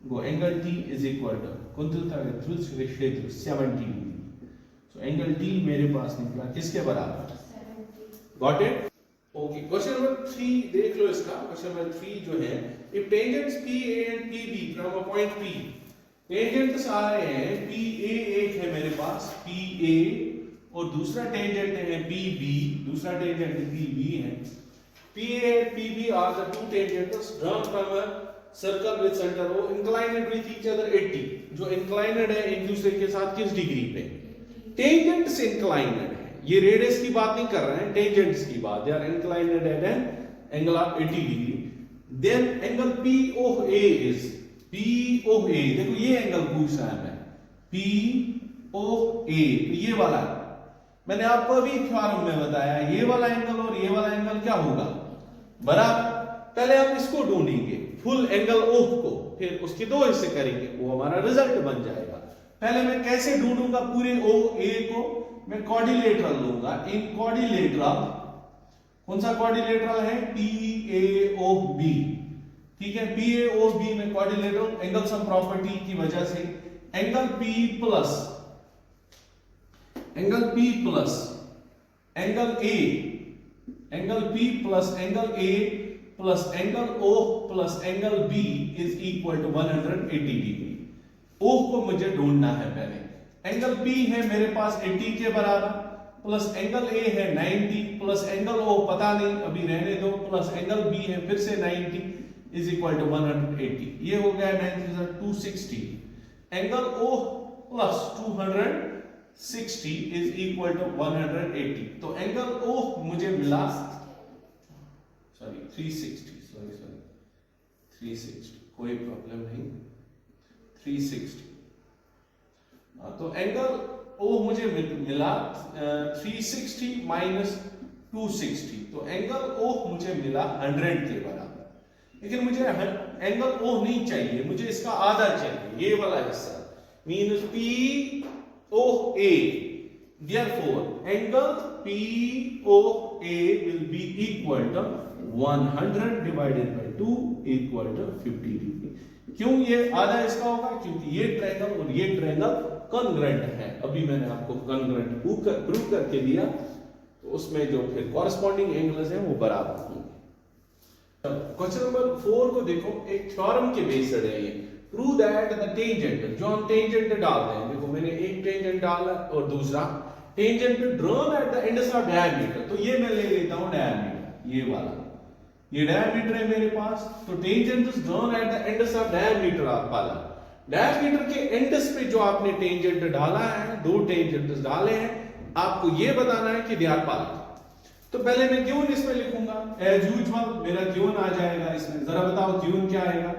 go angle T is equal to कुंतलता का ध्रुव क्षेत्र 70 degree. So angle T मेरे पास निकला किसके बराबर? 70। Got it? Okay, question number 3 देख लो इसका। क्वेश्चन नंबर 3 जो है, if tangents PA and PB from a point P, tangents आ रहे हैं PA एक है मेरे पास PA और दूसरा टेंजेंट है PB, दूसरा टेंजेंट PB है। PA and PB are the two tangents drawn from a circle with centre O inclined with each other 80। जो इंक्लाइनेड है एक दूसरे के साथ किस डिग्री पे? टेंजेंट्स इंक्लाइनेड है, ये रेडियस की बात नहीं कर रहे हैं, टेंजेंट्स की बात। They are inclined at an angle of 80 degree. Then angle POA is POA, देखो ये एंगल पूछ रहा है मैं, POA ये वाला है। मैंने आपको अभी थ्योरम में बताया ये वाला एंगल और ये वाला एंगल क्या होगा? बराबर। पहले हम इसको ढूंढेंगे फुल एंगल O को, फिर उसके दो हिस्से करेंगे, वो हमारा रिजल्ट बन जाएगा। पहले मैं कैसे ढूंढूंगा पूरे OA को? मैं क्वाड्रिलेटरल लूंगा। इन क्वाड्रिलेटरल, कौन सा क्वाड्रिलेटरल है? PAOB, ठीक है। PAOB में क्वाड्रिलेटरल एंगल सम प्रॉपर्टी की वजह से angle P plus angle A, angle P plus angle A plus angle O plus angle B is equal to 180 degree. O को मुझे ढूंढना है पहले। एंगल P है मेरे पास 80 के बराबर, प्लस एंगल A है 90 प्लस एंगल O पता नहीं अभी रहने दो, प्लस एंगल B है फिर से 90 इज इक्वल टू 180। ये हो गया 90 260। Angle O plus 260 is equal to 180। तो एंगल O मुझे मिला 360, कोई प्रॉब्लम नहीं, 360। तो एंगल O मुझे मिला 360 माइनस 260, तो एंगल O मुझे मिला 100 के बराबर। लेकिन मुझे एंगल O नहीं चाहिए, मुझे इसका आधा चाहिए, ये वाला हिस्सा, means POA। Therefore, angle POA will be equal to 100 divided by 2 equal to 50 degree. क्यों ये आधा इसका होगा? क्योंकि ये ट्रायंगल और ये ट्रायंगल कॉन्ग्रुएंट है। अभी मैंने आपको कॉन्ग्रुएंट प्रूव करके दिया, तो उसमें जो फिर कॉरेस्पॉन्डिंग एंगल्स हैं वो बराबर होंगे। क्वेश्चन नंबर 4 को देखो, एक थ्योरम के बेस्ड है ये। प्रूव दैट द टेंजेंट, जो हम टेंजेंट डाल रहे हैं, देखो मैंने एक टेंजेंट डाला और दूसरा tangent drawn at the ends of diameter. तो ये मैं ले लेता हूं डायमीटर, ये वाला, ये डायमीटर है मेरे पास। तो tangent is drawn at the ends of diameter of वाला। डायमीटर के एंड्स पे जो आपने टेंजेंट डाला है, दो टेंजेंट्स डाले हैं, आपको ये बताना है कि दे आर पैरेलल। तो पहले मैं गिवन इसमें लिखूंगा एज यूजुअल, मेरा गिवन आ जाएगा इसमें। जरा बताओ गिवन क्या आएगा?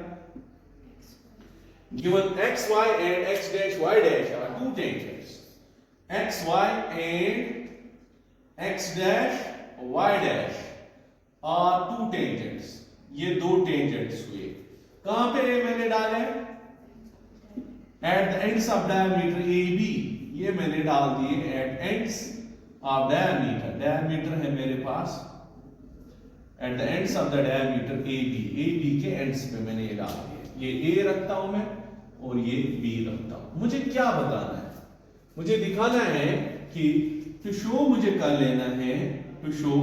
Given xy and x dash y dash are two tangents. xy and x dash y dash are two tangents. ये दो टेंजेंट्स हुए। कहां पे मैंने डाले? At the ends of diameter AB, ये मैंने डाल दिए at ends of diameter. Diameter है मेरे पास at the ends of the diameter AB के एंड्स पे मैंने ये डाल दिए। ये A रखता हूं मैं और ये B रखता हूं। मुझे क्या बताना है? मुझे दिखाना है कि टू शो, मुझे कर लेना है टू शो,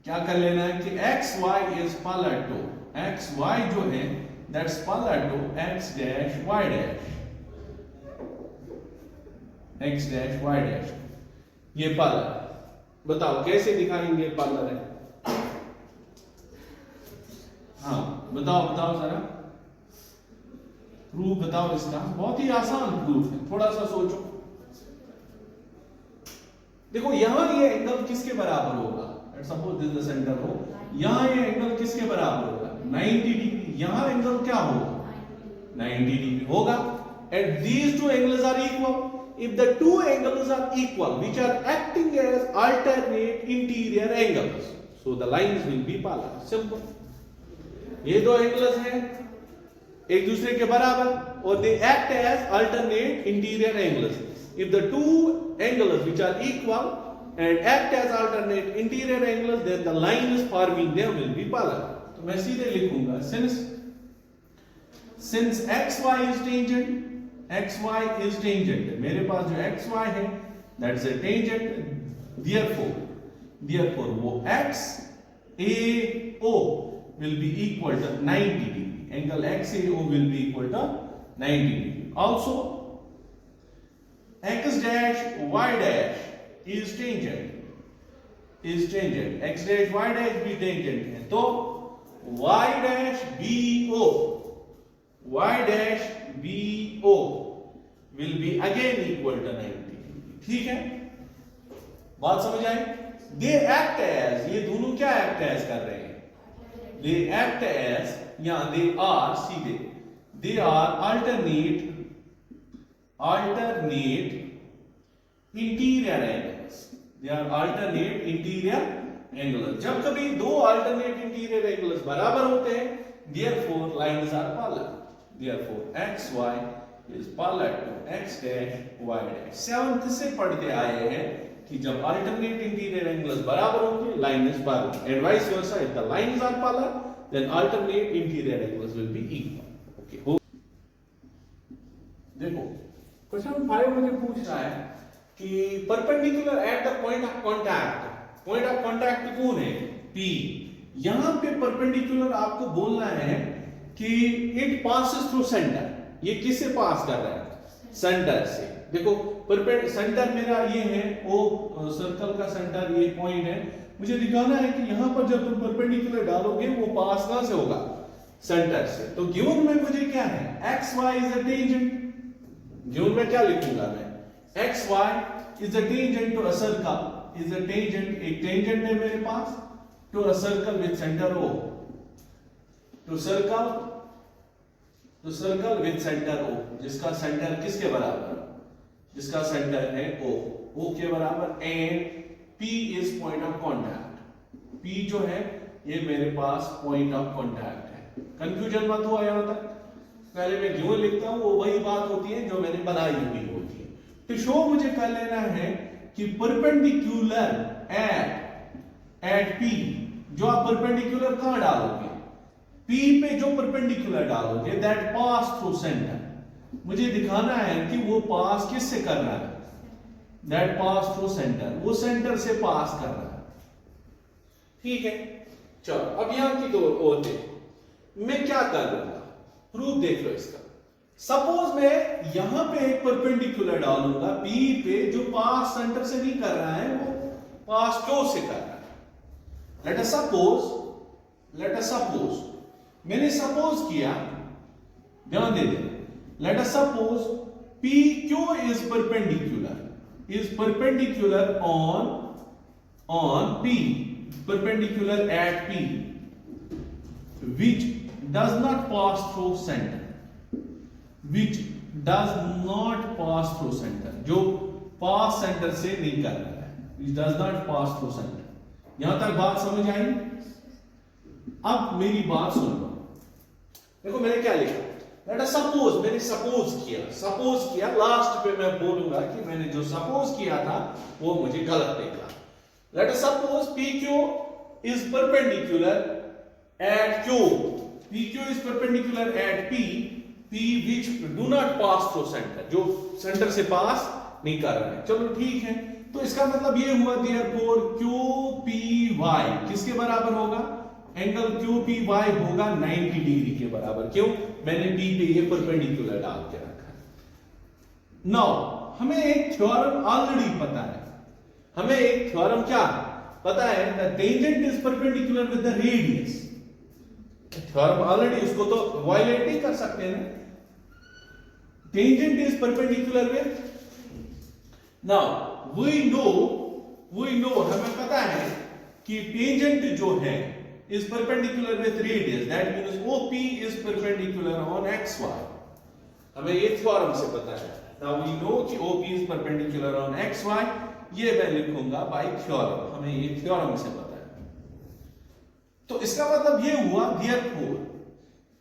क्या कर लेना है कि xy is parallel to, xy जो है that's parallel to x dash y dash, x dash y dash, ये पैरेलल। बताओ कैसे दिखाएंगे पैरेलल है? हाँ बताओ जरा, प्रूफ बताओ इसका। बहुत ही आसान प्रूफ है, थोड़ा सा सोचो। देखो यहां ये एंगल किसके बराबर होगा? सपोज दिस द सेंटर हो, यहां ये एंगल किसके बराबर होगा? 90 डिग्री। यहां एंगल क्या होगा? 90 डिग्री होगा। And these two angles are equal. If the two angles are equal, which are acting as alternate interior angles, so the lines will be parallel. Simple. ये दो एंगल्स हैं एक दूसरे के बराबर और they act as alternate interior angles. If the two angles which are equal and act as alternate interior angles, then the lines forming them will be parallel. तो मैं सीधे लिखूंगा since xy is tangent, xy is tangent, मेरे पास जो xy है that's a tangent, therefore वो XAO will be equal to 90 degree. Angle XAO will be equal to 90 degree. Also x dash y dash is tangent, x dash y dash भी tangent है, तो y dash BO will be again equal to 90 degree. ठीक है, बात समझ आई? They act as, ये दोनों क्या act as कर रहे हैं? They act as, या they are सीधे, they are alternate interior angles. They are alternate interior angles. जब कभी दो alternate interior angles बराबर होते हैं, therefore lines are parallel. Therefore XY is parallel to x dash y dash. 7th से पढ़ते आए हैं कि जब alternate interior angles बराबर होंगे, line is parallel, and vice versa. If the lines are parallel, then alternate interior angles will be equal. Okay. देखो question 5 मुझे पूछ रहा है कि perpendicular at the point of contact कौन है? P. यहां पे परपेंडिकुलर आपको बोलना है कि इट पासेस थ्रू सेंटर। ये किससे पास कर रहा है? सेंटर से। देखो सेंटर मेरा ये है, ओ सर्कल का सेंटर ये पॉइंट है, मुझे दिखाना है कि यहां पर जब तुम परपेंडिकुलर डालोगे वो पास कहां से होगा? सेंटर से। तो गिवन में मुझे क्या है? XY is a tangent. Given में क्या लिखूंगा मैं? XY is a tangent to a circle, is a tangent, एक टेंजेंट है मेरे पास to a circle with centre O, to circle with centre O, जिसका सेंटर किसके बराबर? जिसका सेंटर है O के बराबर, and P is point of contact. P जो है ये मेरे पास पॉइंट ऑफ कांटेक्ट है। कंफ्यूजन मत हो यहां तक। पहले मैं गिवन लिखता हूं, वो वही बात होती है जो मैंने बनाई हुई होती है। तो शो मुझे कर लेना है कि परपेंडिकुलर एट P, जो आप परपेंडिकुलर कहां डालोगे? P पे जो परपेंडिकुलर डालोगे दैट पास थ्रू सेंटर। मुझे दिखाना है कि वो पास किससे कर रहा है? दैट पास थ्रू सेंटर, वो सेंटर से पास कर रहा है। ठीक है, चलो अब यहां की तो होते मैं क्या कर लूंगा? प्रूफ देख लो इसका। सपोज मैं यहां पे एक परपेंडिकुलर डालूंगा P पे, जो पास सेंटर से नहीं कर रहा है, वो पास क्यों से कर रहा है। लेट अस सपोज मैंने सपोज किया, ध्यान दे दे, let us suppose PQ is perpendicular on P, perpendicular at P, which does not pass through center, जो पास सेंटर से नहीं कर रहा है, which does not pass through center। यहां तक बात समझ आई? अब मेरी बात सुन लो। देखो मैंने क्या लिखा, लेट अस सपोज, मैंने सपोज किया, लास्ट पे मैं बोलूंगा कि मैंने जो सपोज किया था वो मुझे गलत निकला। Late us suppose PQ is perpendicular at Q, PQ is perpendicular at P which do not pass through center, जो सेंटर से पास नहीं कर रहा है। चलो ठीक है, तो इसका मतलब ये हुआ therefore QPY किसके बराबर होगा? एंगल QPY होगा 90 डिग्री के बराबर। क्यों? मैंने P पे ये परपेंडिकुलर डाल के रखा है। नाउ हमें एक थ्योरम ऑलरेडी पता है, हमें एक थ्योरम क्या पता है? The tangent is perpendicular with the radius. Theorem already, उसको तो वायलेट नहीं कर सकते ना। Tangent is perpendicular with, now we know हमें पता है कि टेंजेंट जो है is perpendicular with radius, that means OP is perpendicular on XY, हमें ये थ्योरम से पता है। नाउ वी नो कि OP is perpendicular on XY, ये मैं लिखूंगा बाय थ्योरम, हमें ये थ्योरम से पता है। तो इसका मतलब ये हुआ देयरफॉर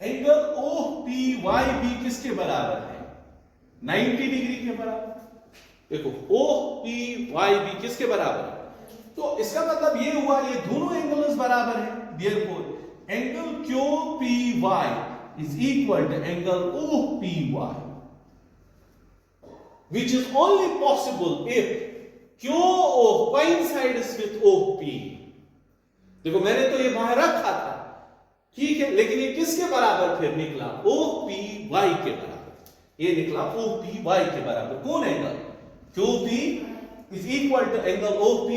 एंगल OPYB किसके बराबर है? 90 डिग्री के बराबर। देखो OPYB किसके बराबर है? तो इसका मतलब ये हुआ ये दोनों एंगल्स बराबर है। Therefore angle QPY is equal to angle OPY, which is only possible if QO coincides with OP. देखो मैंने तो ये बाहर रखा था, ठीक है, लेकिन ये किसके बराबर फिर निकला? OPY के बराबर। ये निकला OPY के बराबर। कौन angle? QP is equal to angle OP,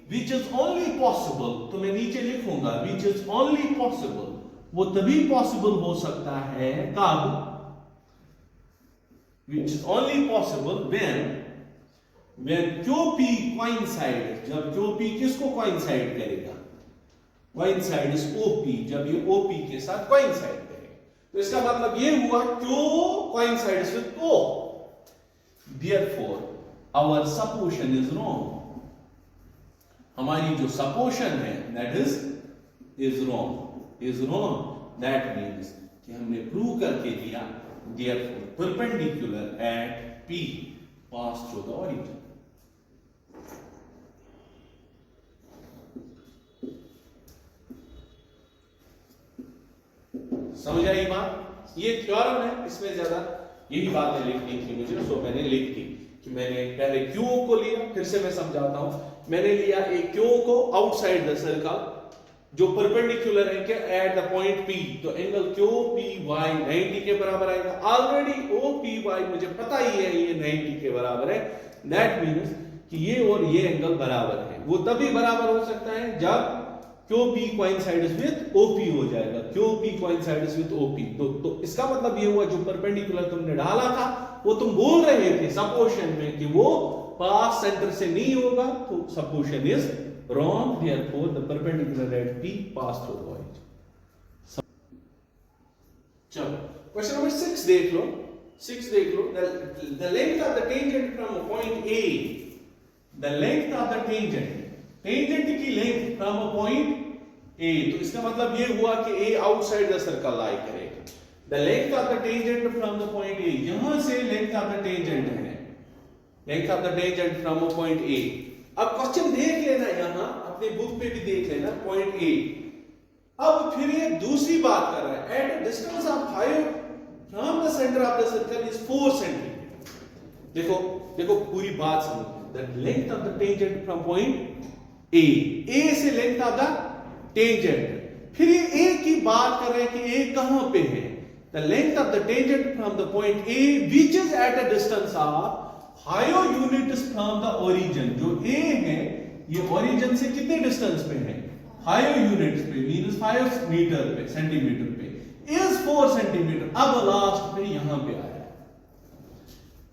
which is only possible, तो मैं नीचे लिखूंगा which is only possible, वो तभी पॉसिबल हो सकता है कब? which is only possible when QP coincides, जब QP किसको coincide करेगा? coincides OP, जब ये OP के साथ coincide करेगा। तो इसका मतलब ये हुआ Q coincides with O, therefore our supposition is wrong, हमारी जो सपोशन है that is wrong, that means कि हमने प्रूव करके दिया therefore perpendicular at P pass through the origin। समझ आई बात? ये थ्योरम है, इसमें ज्यादा यही बातें लिखनी थी मुझे, सो मैंने लिख दी कि मैंने पहले QO को लिया। फिर से मैं समझाता हूं, मैंने लिया एक QO को आउटसाइड द सर्कल जो परपेंडिकुलर है क्या एट द पॉइंट P, तो एंगल QPY 90 के बराबर आएगा। ऑलरेडी OPY मुझे पता ही है ये 90 के बराबर है, दैट मींस कि ये और ये एंगल बराबर है। वो तभी बराबर हो सकता है जब QP coincides with OP हो जाएगा, QP coincides with OP। तो इसका मतलब ये हुआ जो परपेंडिकुलर तुमने डाला था वो तुम बोल रहे थे सपोशन में कि वो पास सेंटर से नहीं होगा, तो supposition is wrong, therefore the perpendicular at P pass through the origin. चलो क्वेश्चन नंबर 6 देख लो। 6 देख लो, the length of the tangent from point A, the length of the tangent की length from a point A, तो इसका मतलब ये हुआ कि A outside the circle lie करेगा। The length of the tangent from the point A, यहां से लेंथ ऑफ द टेंजेंट है, length of the tangent from a point A। अब क्वेश्चन देख लेना, यहां अपने बुक पे भी देख लेना पॉइंट A। अब फिर ये दूसरी बात कर रहा है, at a distance of 5 from the centre of the circle is 4 centimetre. देखो पूरी बात समझो, the length of the tangent from point A से लेंथ ऑफ द टेंजेंट, फिर ये A की बात कर रहे हैं कि A कहां पे है? The length of the tangent from the point A which is at a distance of 5 units from the origin. जो A है ये ओरिजिन से कितने डिस्टेंस पे है? 5 यूनिट्स पे, मींस 5 मीटर पे, सेंटीमीटर पे, इज 4 सेंटीमीटर। अब लास्ट पे यहां पे आया,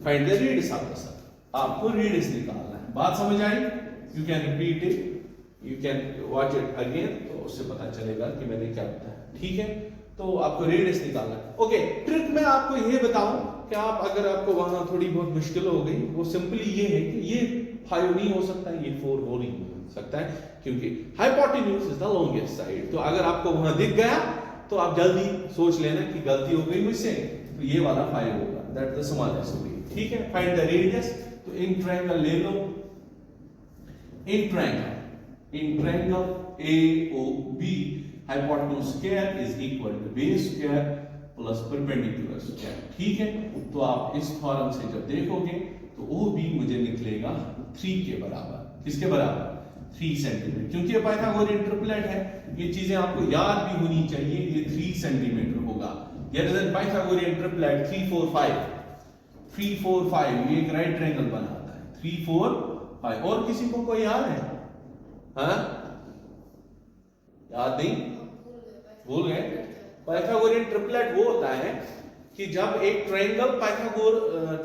find the radius of the circle. आपको रेडियस निकालना है। बात समझ आई? You can repeat it, you can watch it again, तो उससे पता चलेगा कि मैंने क्या बताया। ठीक है, तो आपको रेडियस निकालना है। ओके, ट्रिक मैं आपको ये बताऊं कि आप अगर आपको वहां थोड़ी बहुत मुश्किल हो गई, वो सिंपली ये है कि ये 5 नहीं हो सकता, ये 4 हो नहीं हो सकता है, क्योंकि hypotenuse is the longest side. तो अगर आपको वहां दिख गया तो आप जल्दी सोच लेना कि गलती हो गई मुझसे, तो ये वाला 5 होगा, दैट द स्मॉलेस्ट वे। ठीक है, फाइंड द रेडियस। तो इन ट्रायंगल ले लो, in triangle AOB hypotenuse square is equal to base square plus perpendicular square। ठीक है, तो आप इस फॉर्म से जब देखोगे तो OB मुझे निकलेगा 3 के बराबर। किसके बराबर? 3 सेंटीमीटर, क्योंकि ये पाइथागोरियन ट्रिपलेट है, ये चीजें आपको याद भी होनी चाहिए। ये 3 सेंटीमीटर होगा, पाइथागोरियन ट्रिपलेट 3 4 5, ये एक राइट ट्रायंगल बनाता है 3 4 5। और किसी को कोई याद है? हाँ, याद नहीं? भूल गए? पाइथागोरियन ट्रिपलेट वो होता है कि जब एक triangle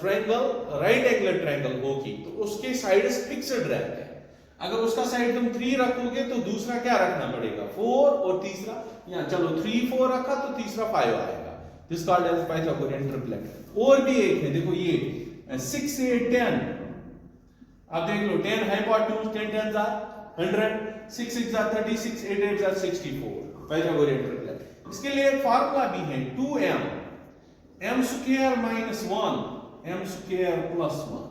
triangle right angle triangle होगी तो उसके साइड्स फिक्स्ड रहते हैं। अगर उसका साइड तुम 3 रखोगे तो दूसरा क्या रखना पड़ेगा? 4, और तीसरा यहाँ चलो 3 4 रखा तो तीसरा 5 आएगा। This called as Pythagorean triplet. और भी एक है, देखो ये 6 8 10, आप देख लो 10 hypotenuse, 10 10s are 100, 6 6s are 36, 8 8s are 64, Pythagorean triplet. इसके लिए एक फार्मूला भी है 2m m square minus 1 m square plus 1।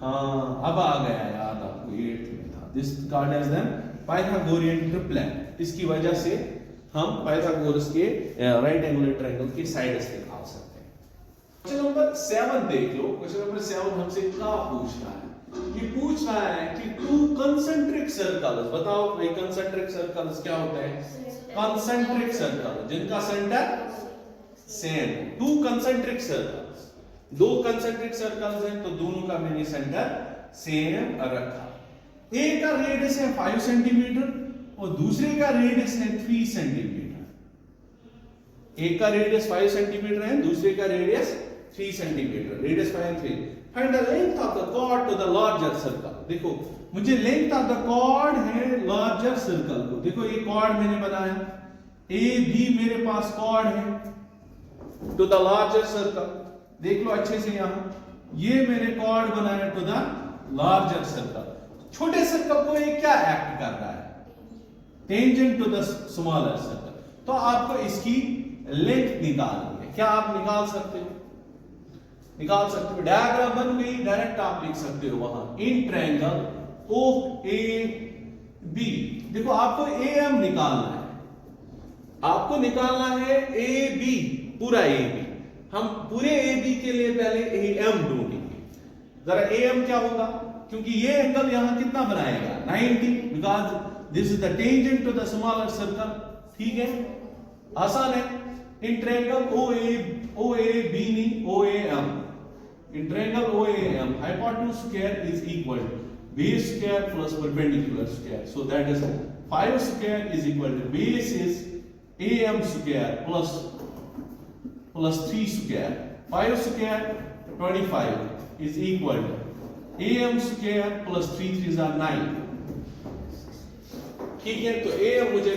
हाँ अब आ गया याद आपको, 8th में था। This called as the Pythagorean triplet. इसकी वजह से हम पाइथागोरस के राइट एंगुलर ट्रायंगल के साइड्स निकाल सकते हैं। क्वेश्चन नंबर 7 देख लो। क्वेश्चन नंबर 7 हमसे क्या पूछ रहा है? ये पूछ रहा है कि टू कंसेंट्रिक सर्कल्स, बताओ भाई कंसेंट्रिक सर्कल्स क्या होते हैं? कंसेंट्रिक सर्कल जिनका centre same. Two concentric circles, दो कंसेंट्रिक सर्कल्स हैं तो दोनों का मैंने सेंटर सेम रखा। एक का रेडियस है 5 सेंटीमीटर और दूसरे का रेडियस है 3 सेंटीमीटर। एक का रेडियस 5 सेंटीमीटर है, दूसरे का radius 3 centimetre. Radius 5 and 3। Find the length of the chord to the larger circle. देखो मुझे लेंथ ऑफ द कॉर्ड है लार्जर सर्कल को। देखो ये कॉर्ड मैंने बनाया, ए बी मेरे पास कॉर्ड है टू द लार्जर सर्कल। देख लो अच्छे से, यहां ये मैंने कॉर्ड बनाया टू द लार्जर सर्कल। छोटे सर्कल को ये क्या एक्ट कर रहा है? Tangent to the smaller circle. तो आपको इसकी लेंथ निकालनी है। क्या आप निकाल सकते हो? निकाल सकते हो। डायग्राम बन गई, डायरेक्ट आप लिख सकते हो वहां इन ट्रायंगल ओ ए बी। देखो आपको ए एम निकालना है, आपको निकालना है ए बी, पूरा ए बी। हम पूरे ए बी के लिए पहले ए एम ढूंढेंगे। जरा ए एम क्या होगा, क्योंकि ये एंगल यहां कितना बनाएगा 90, because this is the tangent to the smaller circle. ठीक है, आसान है। इन ट्रायंगल ओ ए बी नहीं O A M. In triangle O A M hypotenuse square is equal to base square plus perpendicular square. So that is 5 square is equal to base is A M square plus 3 square. 5 square 25 is equal to am square plus 3 3s are 9। ठीक है, तो am मुझे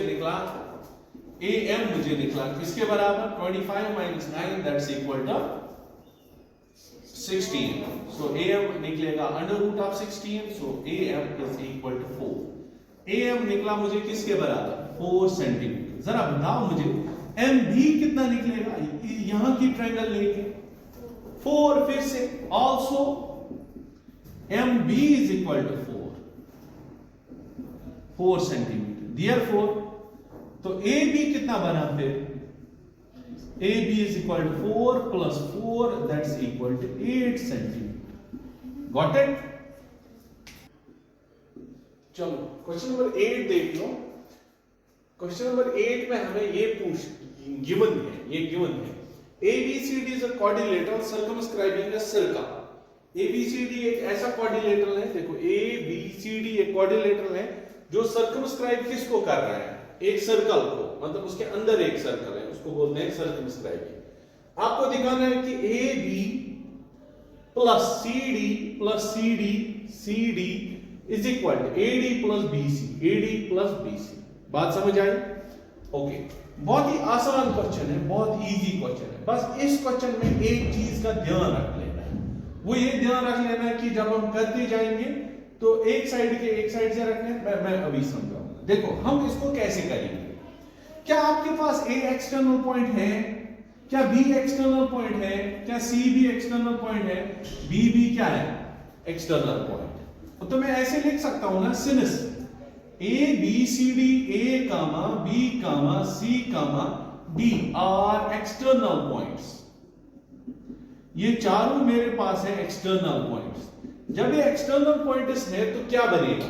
निकला किसके बराबर? 25 minus 9 that's equal to 16। so am निकलेगा under root of 16। so am is equal to 4। am निकला मुझे किसके बराबर? 4 सेंटीमीटर। जरा बताओ मुझे एम भी कितना निकलेगा यहां की ट्रायंगल लेके? 4। फिर से also M B is equal to 4 centimetre. Therefore तो ए बी कितना बना फिर? A B is equal to 4 plus 4 that's equal to 8 centimetre. Got it? चलो क्वेश्चन नंबर 8 देख लो। क्वेश्चन नंबर 8 में हमें ये गिवन है ABCD is a quadrilateral circumscribing a circle. ABCD एक ऐसा क्वाड्रिलेटरल है, देखो ABCD एक क्वाड्रिलेटरल है जो सर्कमस्क्राइब किसको कर रहा है? एक सर्कल को, मतलब उसके अंदर एक सर्कल है, उसको बोलते हैं सर्कमस्क्राइबिंग। आपको दिखाना है कि AB plus CD is equal to AD plus BC। बात समझ आई? ओके, बहुत ही आसान क्वेश्चन है, बहुत इजी क्वेश्चन है। बस इस क्वेश्चन में एक चीज का ध्यान रख लेना है, वो ये ध्यान रख लेना है कि जब हम करते जाएंगे तो एक साइड से रखने मैं अभी समझाऊंगा। देखो हम इसको कैसे करेंगे। क्या आपके पास A एक्सटर्नल पॉइंट है? क्या B एक्सटर्नल पॉइंट है? क्या C भी एक्सटर्नल पॉइंट है? B भी क्या है? External point. तो मैं ऐसे लिख सकता हूं ना, since ABCD A, B, C, D are external points. ये चारों मेरे पास है एक्सटर्नल पॉइंट्स। जब ये एक्सटर्नल पॉइंट्स है तो क्या बनेगा?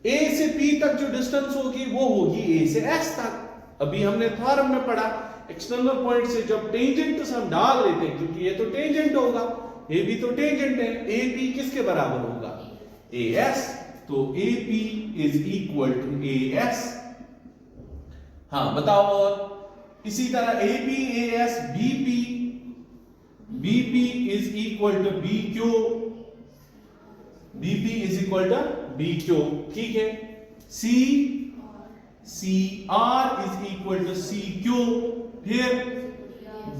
A से P तक जो डिस्टेंस होगी वो होगी A से S तक। अभी हमने थ्योरम में पढ़ा एक्सटर्नल पॉइंट से जब टेंजेंट हम डाल लेते हैं, क्योंकि ये तो टेंजेंट होगा, A भी तो टेंजेंट है, AP किसके बराबर होगा? AS। तो AP is equal to AS। हाँ बताओ। और इसी तरह AP AS BP is equal to BQ। BP is equal to BQ। ठीक है। CR is equal to CQ। फिर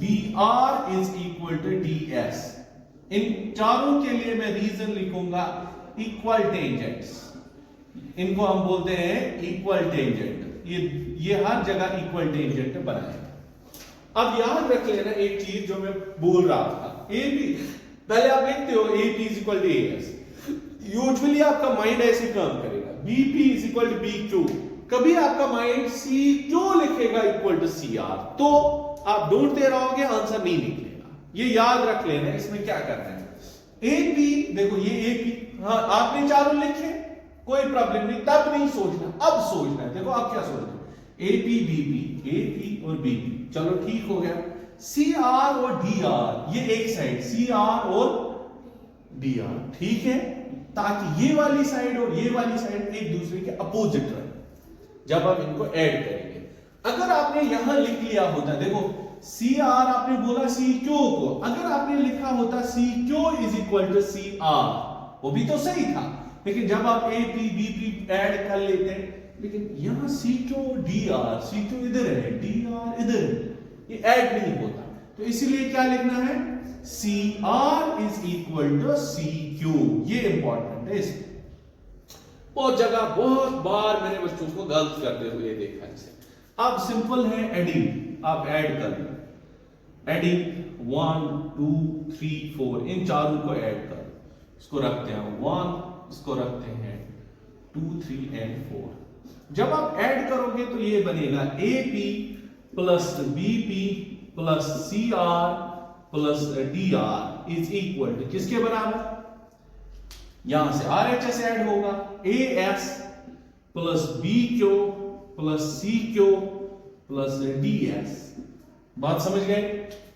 BR is equal to DS। इन चारों के लिए मैं रीजन लिखूंगा इक्वल टेंजेंट्स, इनको हम बोलते हैं इक्वल टेंजेंट। ये हर जगह इक्वल टेंजेंट बनाए। अब याद रख लेना एक चीज जो मैं बोल रहा था, AB पहले आप लिखते हो AP is equal to AS, usually आपका माइंड ऐसे काम करेगा, BP is equal to BQ, कभी आपका माइंड CQ लिखेगा इक्वल टू CR, तो आप ढूंढते रहोगे, आंसर नहीं निकलेगा। ये याद रख लेना। इसमें क्या करना है, AP देखो ये AP, हाँ आपने चारों लिखे कोई प्रॉब्लम नहीं, तब नहीं सोचना, अब सोचना है। देखो अब क्या सोचना है, AP BP और BP, चलो ठीक हो गया। CR और DR ये एक साइड, CR और DR ठीक है, ताकि ये वाली साइड और ये वाली साइड एक दूसरे के अपोजिट रहे जब हम इनको ऐड करेंगे। अगर आपने यहां लिख लिया होता, देखो CR आपने बोला CQ को, अगर आपने लिखा होता CQ is equal to CR, वो भी तो सही था, लेकिन जब आप AP BP ऐड कर लेते हैं, लेकिन यहां CQ DR, CQ इधर है, DR इधर है, ये ऐड नहीं होता, तो इसीलिए क्या लिखना है, CR is equal to CQ। ये इंपॉर्टेंट है। इस बहुत जगह बहुत बार मैंने बच्चों को गलत करते हुए देखा है। अब सिंपल है एडिंग, आप ऐड कर लो, एडिंग 1 2 3 4, इन चारों को ऐड कर, इसको रखते हैं 1, इसको रखते हैं 2 3 एंड 4। जब आप ऐड करोगे तो ये बनेगा AP plus BP plus CR plus DR is equal to किसके बराबर, यहां से RHS ऐड होगा, AS plus BQ plus CQ plus DS। बात समझ गए?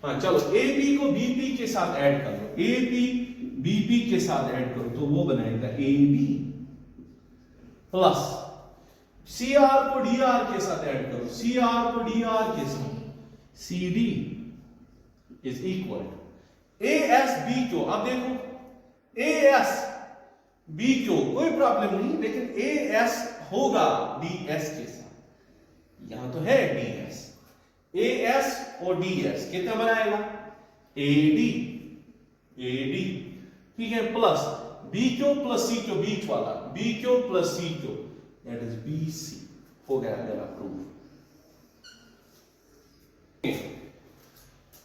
हाँ चलो, AB को BP के साथ ऐड कर लो, AB BP के साथ ऐड करो तो वो बनाएगा AB प्लस CR को DR के साथ ऐड करो, CR को DR के साथ CD is equal to AS BQ। अब देखो AS BQ कोई प्रॉब्लम नहीं, लेकिन AS होगा DS के साथ, यहां तो है DS, AS और DS कितना बनाएगा AD ठीक है, प्लस BQ प्लस CQ बीच वाला, BQ plus CQ that is BC। हो गया मेरा प्रूफ।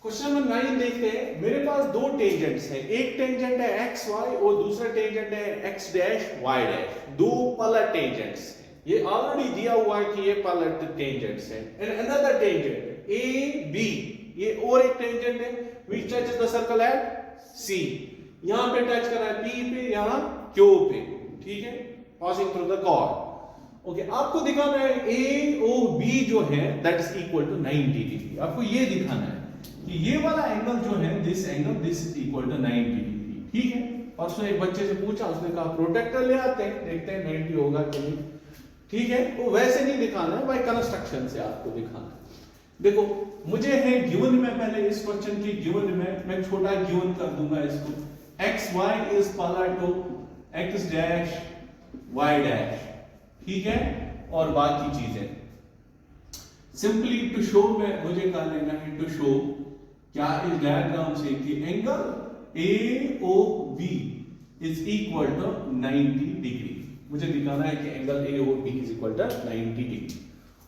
क्वेश्चन नंबर 9 देखते हैं। मेरे पास दो टेंजेंट्स हैं, एक टेंजेंट है XY और दूसरा टेंजेंट है X डैश Y डैश, दो पैरेलल टेंजेंट्स हैं। ये ऑलरेडी दिया हुआ है कि ये पैरेलल टेंजेंट्स हैं। एंड अनदर टेंजेंट AB, ये और एक टेंजेंट है which touches the circle eight C, यहां पे टच कर रहा है P पे, यहां Q पे, ठीक है, passing through the chord. Okay, आपको दिखाना है AOB जो है that is equal to 90 degree. आपको ये दिखाना है कि ये वाला एंगल जो है, this angle this is equal to 90 degree, ठीक है। परसों एक बच्चे से पूछा, उसने कहा प्रोटेक्टर ले आते हैं, देखते हैं 90 होगा कि नहीं, ठीक है। वो वैसे नहीं दिखाना है, बाय कंस्ट्रक्शन से आपको दिखाना है। देखो मुझे है गिवन में, पहले इस क्वेश्चन की गिवन में मैं छोटा गिवन कर दूंगा इसको, XY is parallel to X dash Y dash, ठीक है, और बाकी चीजें सिंपली टू शो में मुझे क्या लेना है, टू शो क्या इस डायग्राम से कि angle AOB is equal to 90 degree. मुझे दिखाना है कि angle AOB is equal to 90 degree.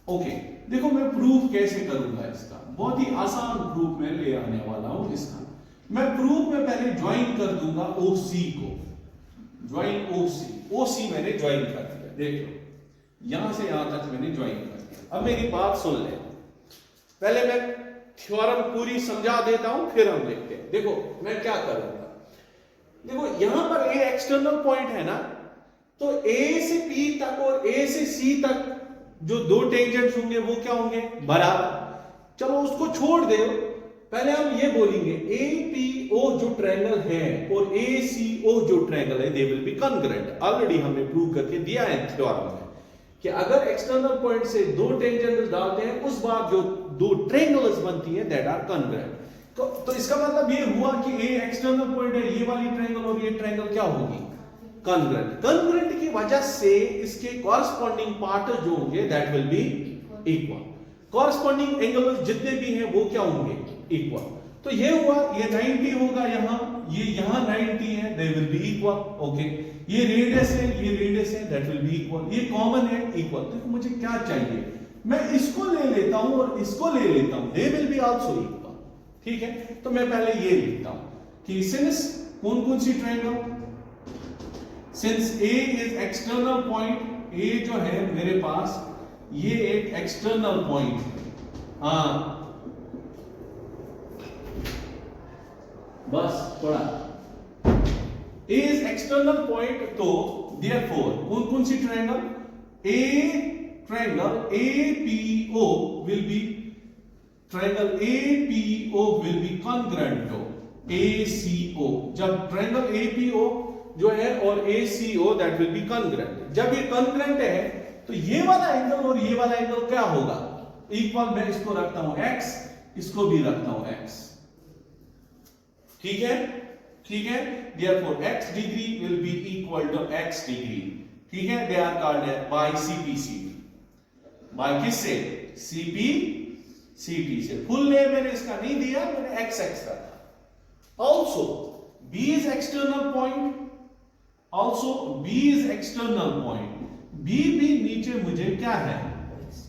Okay, देखो मैं प्रूफ कैसे करूंगा इसका, बहुत ही आसान प्रूफ मैं ले आने वाला हूं इसका। मैं प्रूफ में पहले ज्वाइन कर दूंगा OC को, ज्वाइन OC मैंने ज्वाइन कर दिया, देख लो यहां से यहां तक मैंने ज्वाइन कर दिया। अब मेरी बात सुन ले, पहले मैं थ्योरम पूरी समझा देता हूं, फिर हम देखते हैं। देखो मैं क्या करूंगा, देखो यहां पर A एक्सटर्नल पॉइंट है ना, तो A से P तक और A से C तक जो दो टेंजेंट्स होंगे वो क्या होंगे, बराबर। चलो उसको छोड़ दो, पहले हम ये बोलेंगे APO जो ट्रायंगल है और ACO जो ट्रायंगल है they will be congruent. Already हमने प्रूव करके दिया है थ्योरम में कि अगर एक्सटर्नल पॉइंट से दो टेंजेंट्स डालते हैं उस बार जो दो ट्रायंगल्स बनती है दैट आर कॉन्ग्रुएंट। तो इसका मतलब ये हुआ कि A एक्सटर्नल पॉइंट है, ये वाली ट्रायंगल और ये ट्रायंगल क्या होगी, कॉन्ग्रुएंट। कॉन्ग्रुएंट की वजह से इसके कॉरस्पॉन्डिंग पार्ट जो होंगे that will be equal. Corresponding angles जितने भी हैं वो क्या होंगे, इक्वल। तो ये हुआ, ये 90 होगा यहां, ये यहां 90 है, they will be equal. Okay, ये रेडियस है, ये रेडियस है, दैट विल बी इक्वल। ये कॉमन है, इक्वल। तो मुझे क्या चाहिए, मैं इसको ले लेता हूं और इसको ले लेता हूं, they will be also equal. ठीक है, तो मैं पहले ये लिखता हूं कि सिंस कौन कौन सी triangle, since A is external point, A जो है मेरे पास ये एक एक्सटर्नल पॉइंट है। हाँ बस थोड़ा, ए इज एक्सटर्नल पॉइंट, तो देयरफॉर कौन कौन सी triangle, triangle APO will be, triangle APO will be congruent to ACO। जब ट्रायंगल APO जो है और ACO that will be congruent. जब ये कॉन्ग्रुएंट है तो ये वाला एंगल और ये वाला एंगल क्या होगा, इक्वल। मैं इसको रखता हूं x, इसको भी रखता हूं x। ठीक है, ठीक है, therefore x degree will be equal to x degree। ठीक है, they are called by CPCT, by किससे, CPCT से। फुल नेम मैंने इसका नहीं दिया, मैंने x रखा। also B is external point, also B is external point, B भी नीचे मुझे क्या है,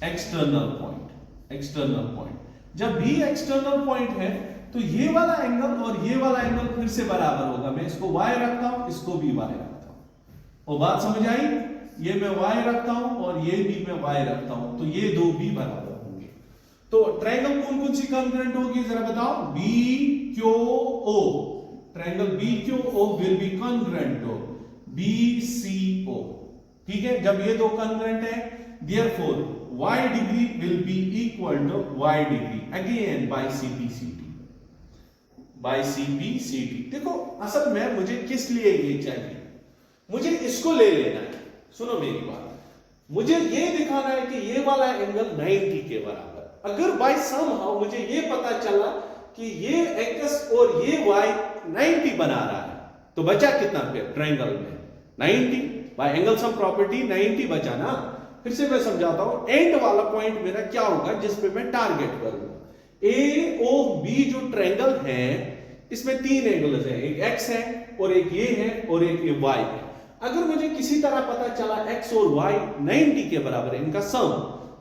एक्सटर्नल पॉइंट, एक्सटर्नल पॉइंट। जब B एक्सटर्नल पॉइंट है तो ये वाला एंगल और ये वाला एंगल फिर से बराबर होगा। मैं इसको y रखता हूं, इसको भी y रखता हूं। और बात समझ आई, ये मैं y रखता हूं और ये भी मैं y रखता हूं, तो ये दो भी बराबर होंगे। तो ट्रायंगल कौन कौन सी कॉन्ग्रुएंट होगी जरा बताओ, BQO, triangle BQO will be congruent to BCO। ठीक है, जब ये दो कॉन्ग्रुएंट है, therefore y degree will be equal to y degree, again by CPCT, by CPCT। देखो असल में मुझे किस लिए ये चाहिए, मुझे इसको ले लेना है। सुनो मेरी बात, मुझे ये दिखाना है कि ये वाला एंगल 90 के बराबर। अगर बाय समहाउ मुझे ये पता चला कि ये x और ये y 90 बना रहा है, तो बचा कितना फिर ट्रायंगल में 90, बाय एंगल सम प्रॉपर्टी 90 बचा ना। फिर से मैं समझाता हूं, एंड वाला पॉइंट मेरा क्या होगा जिस पे मैं टारगेट करूंगा। AOB जो ट्रायंगल है इसमें तीन एंगल्स हैं, एक x है और एक ये है और एक ये y है। अगर मुझे किसी तरह पता चला x और y 90 के बराबर है, इनका सम,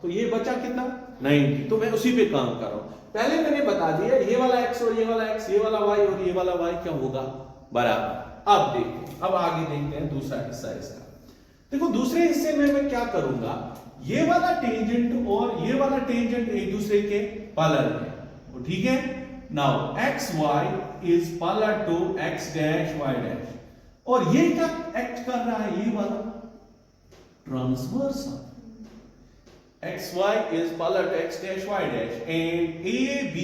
तो ये बचा कितना 90, तो मैं उसी पे काम कर रहा हूं। पहले मैंने बता दिया ये वाला x और ये वाला x, ये वाला y और ये वाला y क्या होगा, बराबर। अब देखते, अब आगे देखते हैं दूसरा हिस्सा इसका। देखो दूसरे हिस्से में मैं क्या करूंगा, ये वाला टेंजेंट और ये वाला टेंजेंट एक दूसरे के पैरेलल है, ठीक है। Now xy is parallel to x dash y dash, और ये क्या एक्ट कर रहा है, ये वाला transversal. xy is parallel to x dash y dash and AB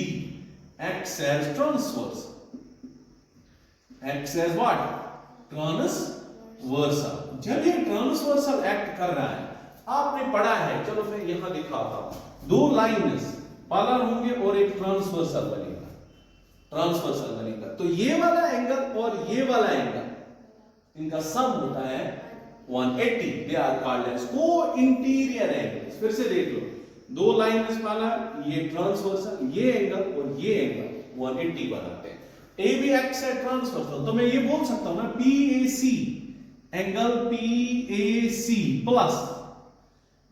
acts as transverse. Acts as what? Transversal. जब ये ट्रांसवर्सल एक्ट कर रहा है, आपने पढ़ा है, चलो मैं यहां दिखाता हूं, दो लाइन्स पैरेलल होंगे और एक ट्रांसवर्सल बनेगा, ट्रांसवर्सल बनेगा। तो ये वाला एंगल और ये वाला एंगल, इनका सम होता है 180। They are called as co-interior angles. फिर से देख लो, दो लाइन पैरेलल, ये ट्रांसवर्सल, ये एंगल और ये एंगल 180 बनाते हैं। ए बी एक्स है ट्रांसवर्सल, तो मैं ये बोल सकता हूं ना PAC, angle PAC plus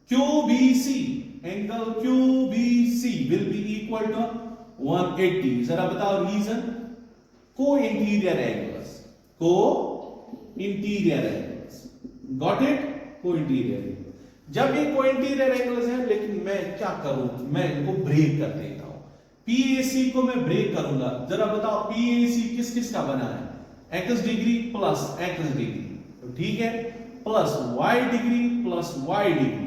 QBC, angle QBC will be equal to 180। जरा बताओ reason, co-interior angles, co-interior angles, got it, co-interior. जब ये को-इंटीरियर एंगल्स हैं, लेकिन मैं क्या करूं, मैं इनको ब्रेक कर देता हूं। PAC को मैं ब्रेक करूंगा, जरा बताओ PAC किस किस का बना है, x degree plus x degree, तो ठीक है, plus y degree plus y degree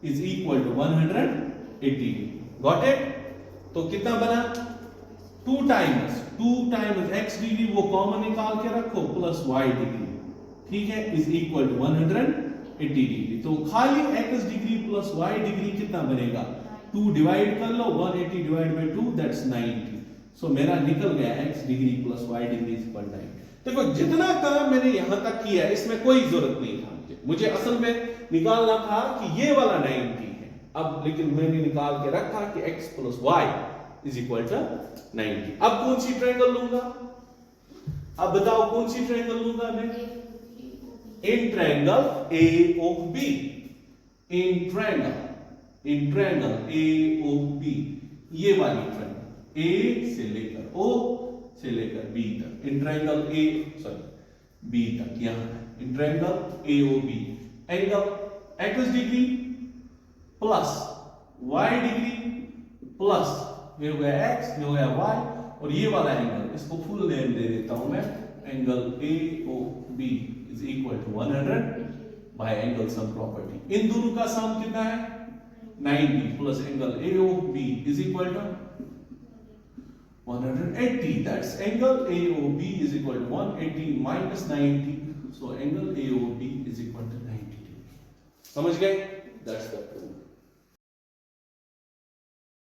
is equal to 180। Got it. तो कितना बना, 2 टाइम्स x डिग्री, वो कॉमन निकाल के रखो, प्लस y डिग्री, ठीक है, इज इक्वल टू 180 डिग्री। तो खाली x degree plus y degree कितना बनेगा, 2 डिवाइड कर लो, 180 डिवाइड बाय 2 दैट्स 90। सो मेरा निकल गया x degree plus y degree is equal to 90। देखो जितना काम मैंने यहां तक किया, इसमें कोई जरूरत नहीं था मुझे असल में निकालना था कि ये वाला 90 है। अब लेकिन मैंने निकाल के रखा कि x plus Y is equal to 90। अब कौन सी ट्रायंगल लूंगा, अब बताओ कौन सी ट्रायंगल लूंगा मैं, इन ट्रायंगल AOB, इन ट्रायंगल AOB, ये वाली ट्रायंगल A से लेकर O से लेकर B तक, इन ट्रायंगल B तक, यहां इन triangle AOB, angle x degree plus y degree plus, ये हो गया x, ये हो गया y, और ये वाला एंगल इसको फुल नेम दे देता हूं मैं, angle AOB is equal to 100 by angle sum property. इन दोनों का सम कितना है 90 plus angle AOB is equal to 180, that's angle AOB is equal to 180 minus 90, so angle AOB is equal to 90 degree. समझ गए? That's the